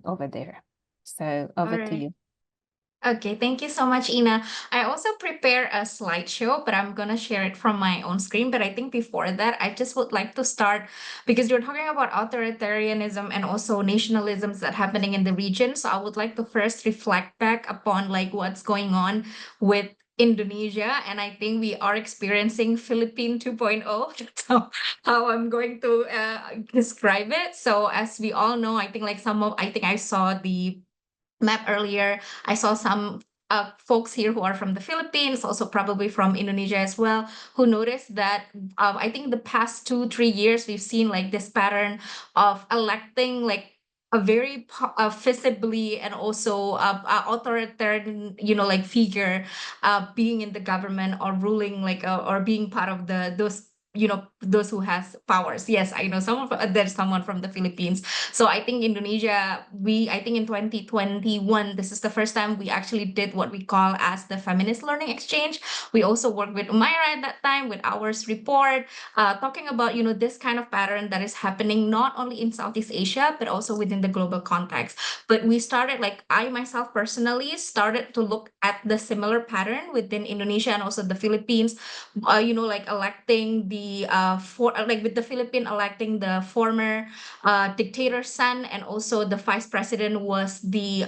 over there? So over to you. Okay, thank you so much, Ina. I also prepare a slideshow, but I'm gonna share it from my own screen. But I think before that, I just would like to start because you're talking about authoritarianism and also nationalisms that happening in the region. So I would like to first reflect back upon like what's going on with Indonesia, and I think we are experiencing Philippine 2.0. That's how I'm going to describe it. So as we all know, I think like I think I saw the map earlier. I saw some folks here who are from the Philippines, also probably from Indonesia as well, who noticed that I think the past 2-3 years we've seen like this pattern of electing like a very visibly and also authoritarian, like figure being in the government or ruling like or being part of those who has powers. Yes, I know there's someone from the Philippines. So I think Indonesia, I think in 2021, this is the first time we actually did what we call as the Feminist Learning Exchange. We also worked with Umaira at that time with ours report, talking about, this kind of pattern that is happening not only in Southeast Asia, but also within the global context. But we started, like I myself personally started to look at the similar pattern within Indonesia and also the Philippines, like electing with the Philippines electing the former dictator's son, and also the vice president was the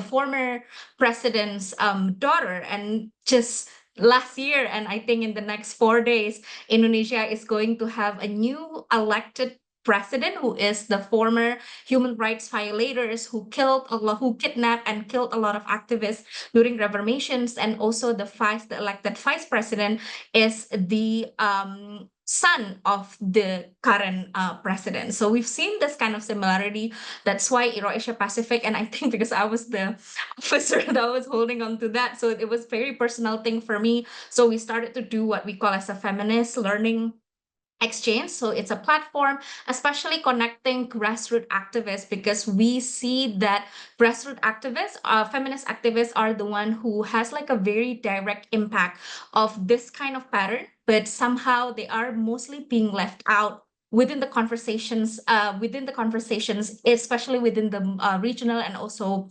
former president's daughter. And just last year, and I think in the next 4 days, Indonesia is going to have a new elected president who is the former human rights violators who kidnapped and killed a lot of activists during revolutions. And also the elected vice president is the son of the current president. So we've seen this kind of similarity. That's why Asia Pacific, and I think because I was the officer that was holding on to that, so it was very personal thing for me. So we started to do what we call as a feminist learning exchange. So it's a platform, especially connecting grassroots activists, because we see that grassroots activists, feminist activists, are the one who has like a very direct impact of this kind of pattern, but somehow they are mostly being left out within the conversations, especially within the regional and also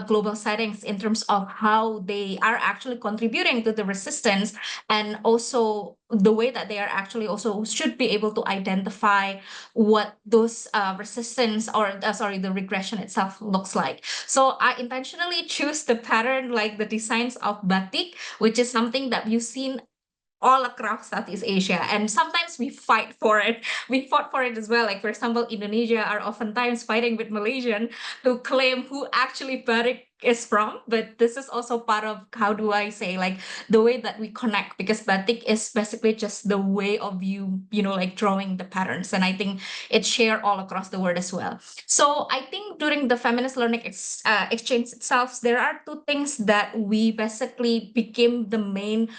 global settings, in terms of how they are actually contributing to the resistance, and also the way that they are actually also should be able to identify what those resistance or the regression itself looks like. So I intentionally choose the pattern, like the designs of batik, which is something that you've seen all across Southeast Asia, and sometimes we fight for it. We fought for it as well. Like, for example, Indonesia are oftentimes fighting with Malaysian to claim who actually batik is from. But this is also part of, how do I say, like, the way that we connect, because batik is basically just the way of you know, like drawing the patterns. And I think it's shared all across the world as well. So I think during the feminist learning exchange itself, there are two things that we basically became the main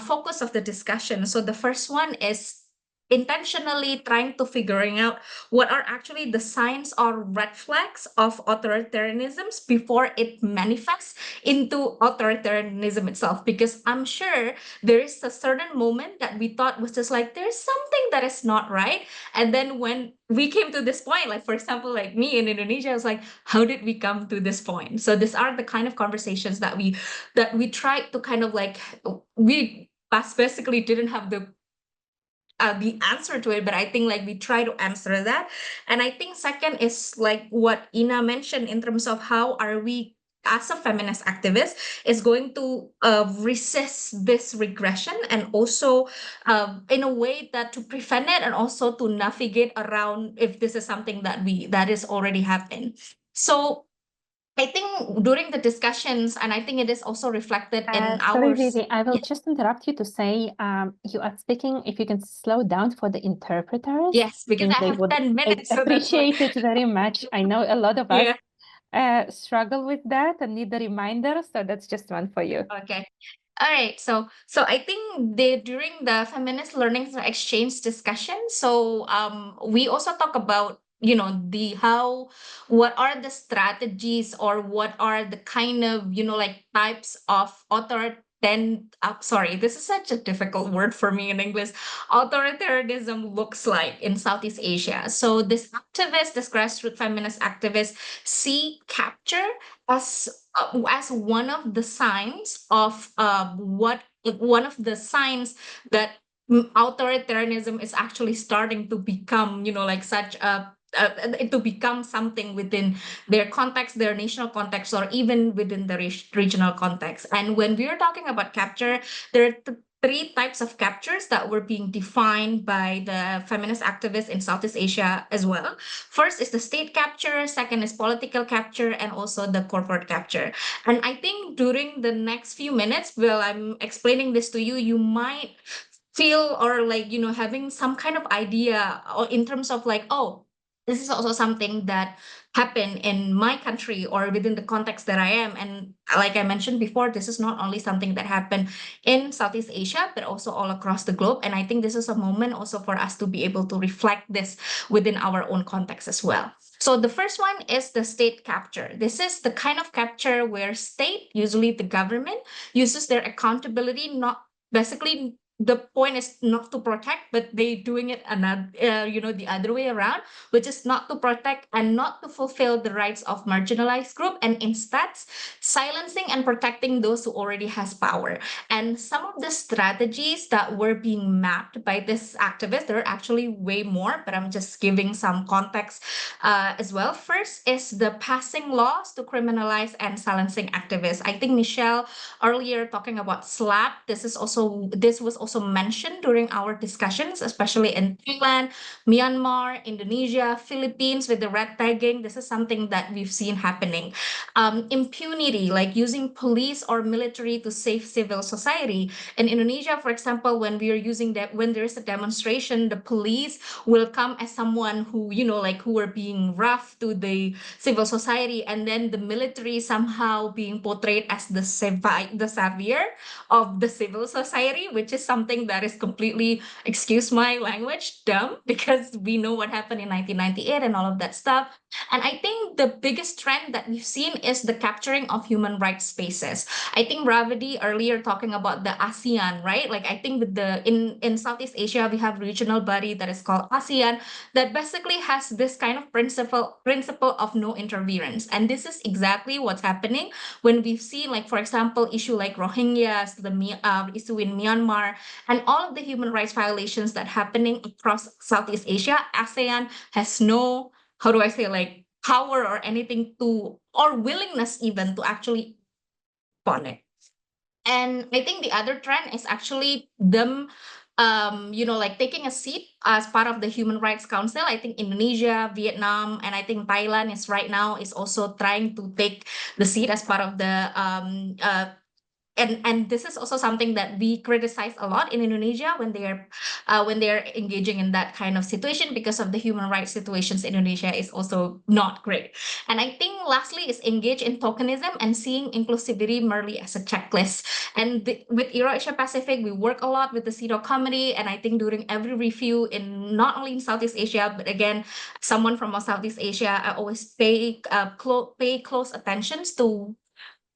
focus of the discussion. So the first one is intentionally trying to figuring out what are actually the signs or red flags of authoritarianisms before it manifests into authoritarianism itself. Because I'm sure there is a certain moment that we thought was just like, there's something that is not right. And then when we came to this point, like, for example, like me in Indonesia, I was like, how did we come to this point? So these are the kind of conversations that we tried to kind of like, we basically didn't have the answer to it, but I think like we try to answer that. And I think second is like what Ina mentioned in terms of how are we as a feminist activist is going to resist this regression, and also in a way that to prevent it, and also to navigate around if this is something that is already happened. So I think during the discussions, and I think it is also reflected in Sorry, our... Vivi, I will just interrupt you to say you are speaking, if you can slow down for the interpreters. Yes, because I they have would 10 minutes. So that's appreciate it very much. I know a lot of us struggle with that and need the reminder, so that's just one for you. Okay. All right. So I think during the feminist learning exchange discussion, so we also talk about, you know, what are the strategies, or what are the kind of, you know, like types of sorry, this is such a difficult word for me in English, authoritarianism looks like in Southeast Asia. So this grassroots feminist activists see capture as one of the signs of one of the signs that authoritarianism is actually starting to become, you know, like such a to become something within their context, their national context, or even within the regional context. And when we are talking about capture, there are three types of captures that were being defined by the feminist activists in Southeast Asia as well. First is the state capture, second is political capture, and also the corporate capture. And I think during the next few minutes, while I'm explaining this to you, you might feel, or like, you know, having some kind of idea, or in terms of like, oh, this is also something that happened in my country or within the context that I am. And like I mentioned before, this is not only something that happened in Southeast Asia, but also all across the globe. And I think this is a moment also for us to be able to reflect this within our own context as well. So the first one is the state capture. This is the kind of capture where state, usually the government, uses their accountability, not basically the point is not to protect, but they doing it another, you know, the other way around, which is not to protect and not to fulfill the rights of marginalized group, and instead silencing and protecting those who already has power. And some of the strategies that were being mapped by this activist, there are actually way more, but I'm just giving some context as well. First is the passing laws to criminalize and silencing activists. I think Michelle earlier talking about SLAP. This was also mentioned during our discussions, especially in Thailand, Myanmar, Indonesia, Philippines with the red tagging. This is something that we've seen happening. Impunity, like using police or military to save civil society. In Indonesia, for example, when we are using that, when there is a demonstration, the police will come as someone who, you know, like who are being rough to the civil society, and then the military somehow being portrayed as the savior of the civil society, which is something that is completely, excuse my language, dumb, because we know what happened in 1998 and all of that stuff. And I think the biggest trend that we've seen is the capturing of human rights spaces. I think Ravadi earlier talking about the ASEAN, right? Like I think with the in Southeast Asia, we have regional body that is called ASEAN that basically has this kind of principle of no interference. And this is exactly what's happening when we've seen, like, for example, issue like Rohingyas, the issue in Myanmar, and all of the human rights violations that happening across Southeast Asia. ASEAN has no, how do I say, like, power or anything to, or willingness even to actually on it. And I think the other trend is actually them, like taking a seat as part of the Human Rights Council. I think Indonesia, Vietnam, and I think Thailand is right now is also trying to take the seat as part of the and this is also something that we criticize a lot in Indonesia when they are engaging in that kind of situation, because of the human rights situations in Indonesia is also not great. And I think lastly is engage in tokenism and seeing inclusivity merely as a checklist. And with Euro-Asia Pacific, we work a lot with the CEDAW committee, and I think during every review in not only in Southeast Asia, but again, someone from Southeast Asia, I always pay close attention to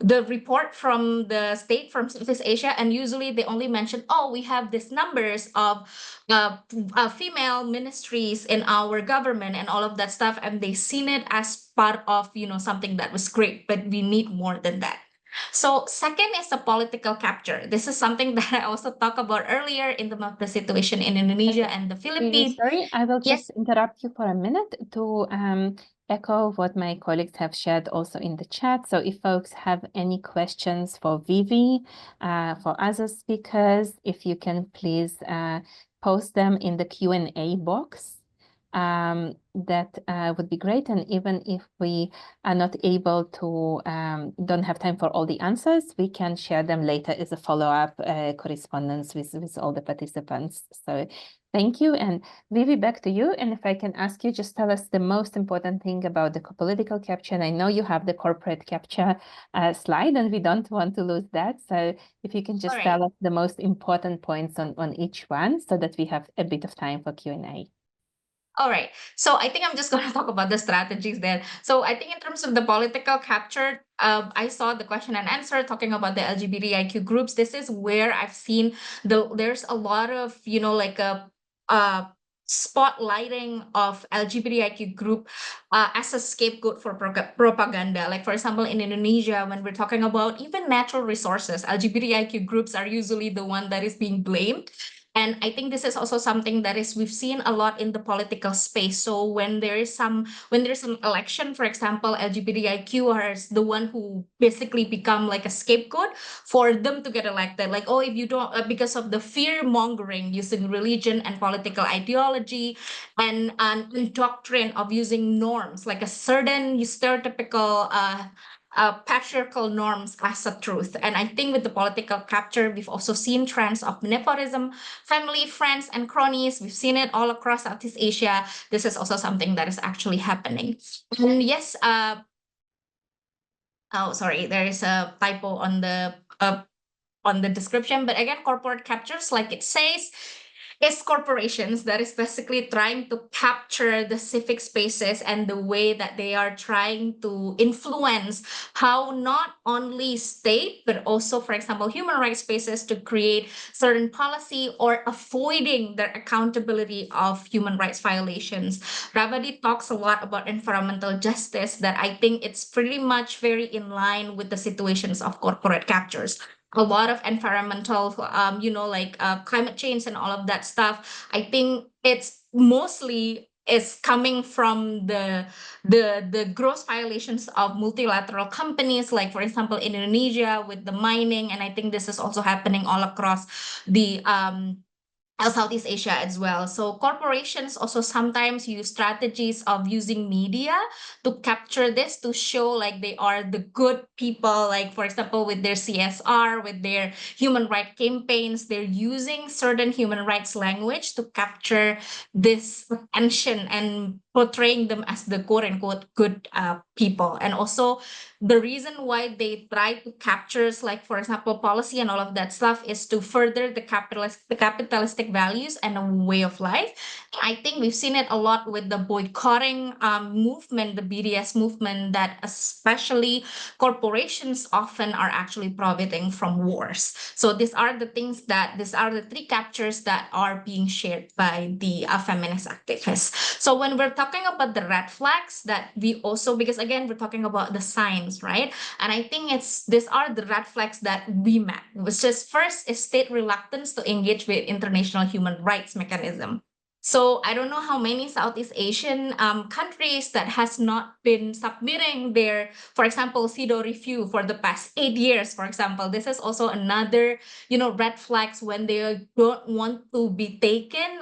the report from the state from Southeast Asia, and usually they only mention, oh, we have these numbers of female ministries in our government and all of that stuff, and they seen it as part of something that was great, but we need more than that. So second is the political capture. This is something that I also talked about earlier in the situation in Indonesia and the Philippines. Sorry, I will Yes. just interrupt you for a minute to echo what my colleagues have shared also in the chat. So if folks have any questions for Vivi, for other speakers, if you can please post them in the Q&A box, that would be great. And even if we are not able to, don't have time for all the answers, we can share them later as a follow-up correspondence with all the participants. So thank you. And Vivi, back to you. And if I can ask you, just tell us the most important thing about the political capture. And I know you have the corporate capture slide, and we don't want to lose that. So if you can just tell us the most important points on each one, so that we have a bit of time for Q&A. All right. So I think I'm just going to talk about the strategies then. So I think in terms of the political capture, I saw the question and answer talking about the LGBTIQ groups. This is where I've seen there's a lot of, like a spotlighting of LGBTIQ group as a scapegoat for propaganda. Like, for example, in Indonesia, when we're talking about even natural resources, LGBTIQ groups are usually the one that is being blamed. And I think this is also something that we've seen a lot in the political space. So when there's an election, for example, LGBTIQ are the one who basically become like a scapegoat for them to get elected. Like, oh, if you don't, because of the fear mongering using religion and political ideology and doctrine of using norms, like a certain stereotypical patriarchal norms as a truth. And I think with the political capture, we've also seen trends of nepotism, family, friends, and cronies. We've seen it all across Southeast Asia. This is also something that is actually happening. And yes, oh, sorry, there is a typo on the description. But again, corporate captures, like it says, is corporations that is basically trying to capture the civic spaces and the way that they are trying to influence how not only state, but also, for example, human rights spaces to create certain policy or avoiding their accountability of human rights violations. Ravadi talks a lot about environmental justice, that I think it's pretty much very in line with the situations of corporate captures. A lot of environmental, like climate change and all of that stuff. I think it's mostly is coming from the gross violations of multilateral companies, like for example in Indonesia with the mining, and I think this is also happening all across the Southeast Asia as well. So corporations also sometimes use strategies of using media to capture this, to show like they are the good people. Like, for example, with their CSR, with their human rights campaigns, they're using certain human rights language to capture this attention and portraying them as the quote unquote good people. And also the reason why they try to capture, like, for example, policy and all of that stuff is to further the capitalistic values and a way of life. I think we've seen it a lot with the boycotting movement, the BDS movement, that especially corporations often are actually profiting from wars. So these are the three captures that are being shared by the feminist activists. So when we're talking about the red flags that we also, because again, we're talking about the signs, right? And I think these are the red flags that we met, which is first is state reluctance to engage with international human rights mechanism. So I don't know how many Southeast Asian countries that has not been submitting their, for example, CEDAW review for the past 8 years, for example. This is also another, red flags when they don't want to be taken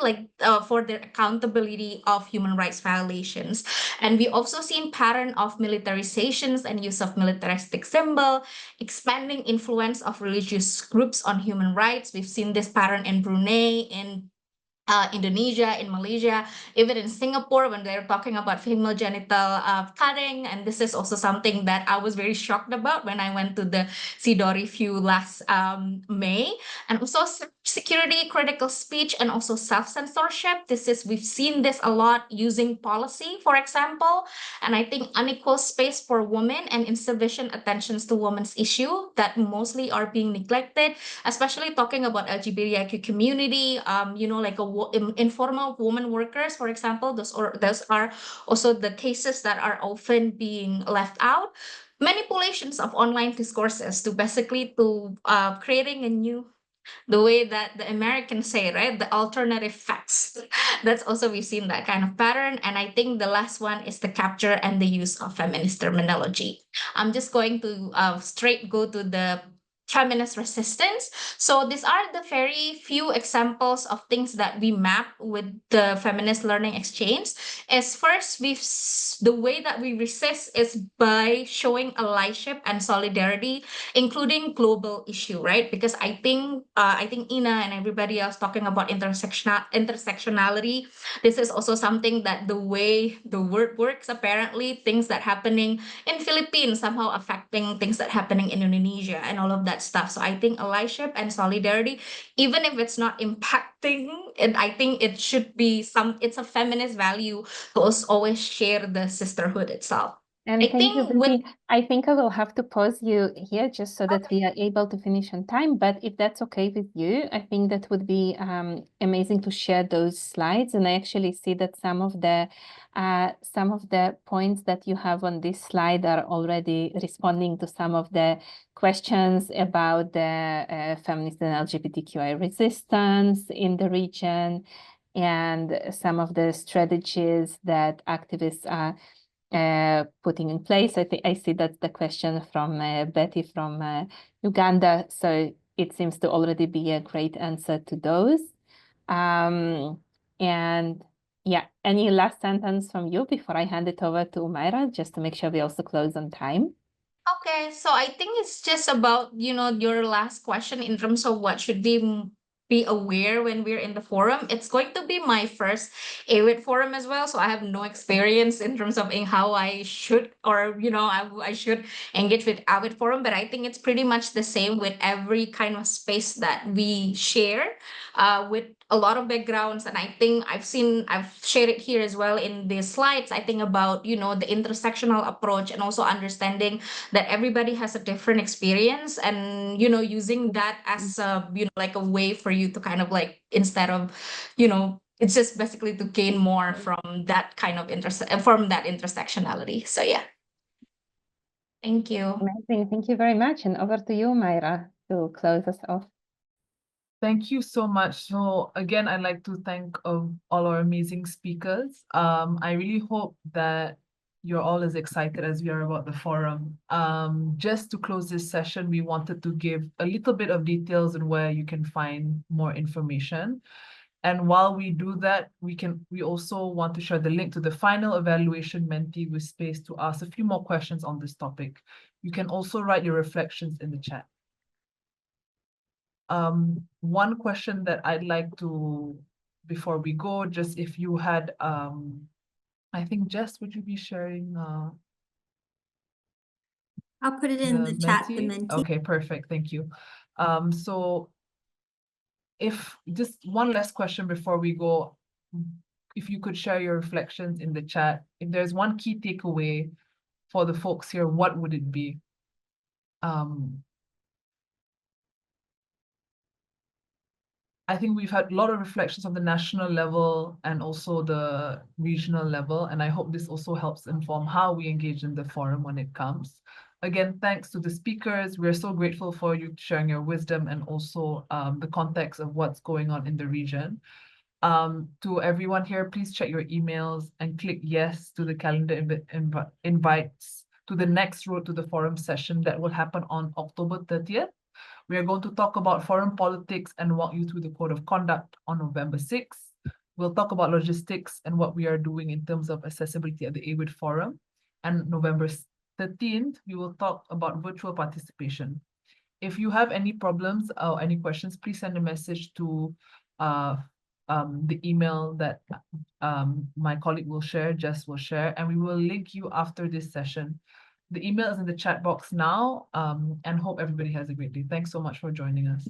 for their accountability of human rights violations. And we also seen pattern of militarizations and use of militaristic symbol, expanding influence of religious groups on human rights. We've seen this pattern in Brunei, in Indonesia, in Malaysia, even in Singapore, when they're talking about female genital cutting. And this is also something that I was very shocked about when I went to the CEDAW review last May. And also security, critical speech, and also self-censorship. We've seen this a lot using policy, for example. And I think unequal space for women and insufficient attentions to women's issue that mostly are being neglected, especially talking about LGBTIQ community, like informal woman workers, for example. Those are also the cases that are often being left out. Manipulations of online discourses to basically creating a new, the way that the Americans say, right? The alternative facts. That's also, we've seen that kind of pattern. And I think the last one is the capture and the use of feminist terminology. I'm just going to straight go to the feminist resistance. So these are the very few examples of things that we map with the feminist learning exchange. As first, the way that we resist is by showing allyship and solidarity, including global issue, right? Because I think Ina and everybody else talking about intersectionality. This is also something that the way the word works, apparently things that happening in Philippines somehow affecting things that happening in Indonesia and all of that stuff. So I think allyship and solidarity, even if it's not impacting, and I think it should be it's a feminist value to always share the sisterhood itself. And thank you, Vicky. I think I will have to pause you here just so that we are able to finish on time. But if that's okay with you, I think that would be amazing to share those slides. And I actually see that some of the points that you have on this slide are already responding to some of the questions about the feminist and LGBTQI resistance in the region, and some of the strategies that activists are putting in place. I see that's the question from Betty from Uganda. So it seems to already be a great answer to those. And yeah, any last sentence from you before I hand it over to Umaira, just to make sure we also close on time? Okay, so I think it's just about, your last question in terms of what should be aware when we're in the forum. It's going to be my first AWIT forum as well, so I have no experience in terms of how I should, or I should engage with AWIT forum. But I think it's pretty much the same with every kind of space that we share, with a lot of backgrounds. And I think I've shared it here as well in the slides. I think about the intersectional approach, and also understanding that everybody has a different experience, and using that as like a way for you to kind of like, instead of it's just basically to gain more from that kind of intersectionality. So yeah, thank you. Amazing. Thank you very much. And over to you, Myra, to close us off. Thank you so much. So again, I'd like to thank all our amazing speakers. I really hope that you're all as excited as we are about the forum. Just to close this session, we wanted to give a little bit of details on where you can find more information. And while we do that, we also want to share the link to the final evaluation Menti with space to ask a few more questions on this topic. You can also write your reflections in the chat. One question that I'd like to, before we go, just if you had, I think, Jess, would you be sharing? I'll put it in the chat, the Menti. Okay, perfect, thank you. So if just one last question before we go, if you could share your reflections in the chat, if there's one key takeaway for the folks here, what would it be? I think we've had a lot of reflections on the national level and also the regional level, and I hope this also helps inform how we engage in the forum when it comes. Again, thanks to the speakers. We're so grateful for you sharing your wisdom and also the context of what's going on in the region. To everyone here, please check your emails and click yes to the calendar invites to the next Road to the Forum session that will happen on October 30th. We are going to talk about foreign politics and walk you through the code of conduct on November 6th. We'll talk about logistics and what we are doing in terms of accessibility at the AWID Forum. And November 13th, we will talk about virtual participation. If you have any problems or any questions, please send a message to the email that my colleague will share, Jess will share, and we will link you after this session. The email is in the chat box now, and hope everybody has a great day. Thanks so much for joining us.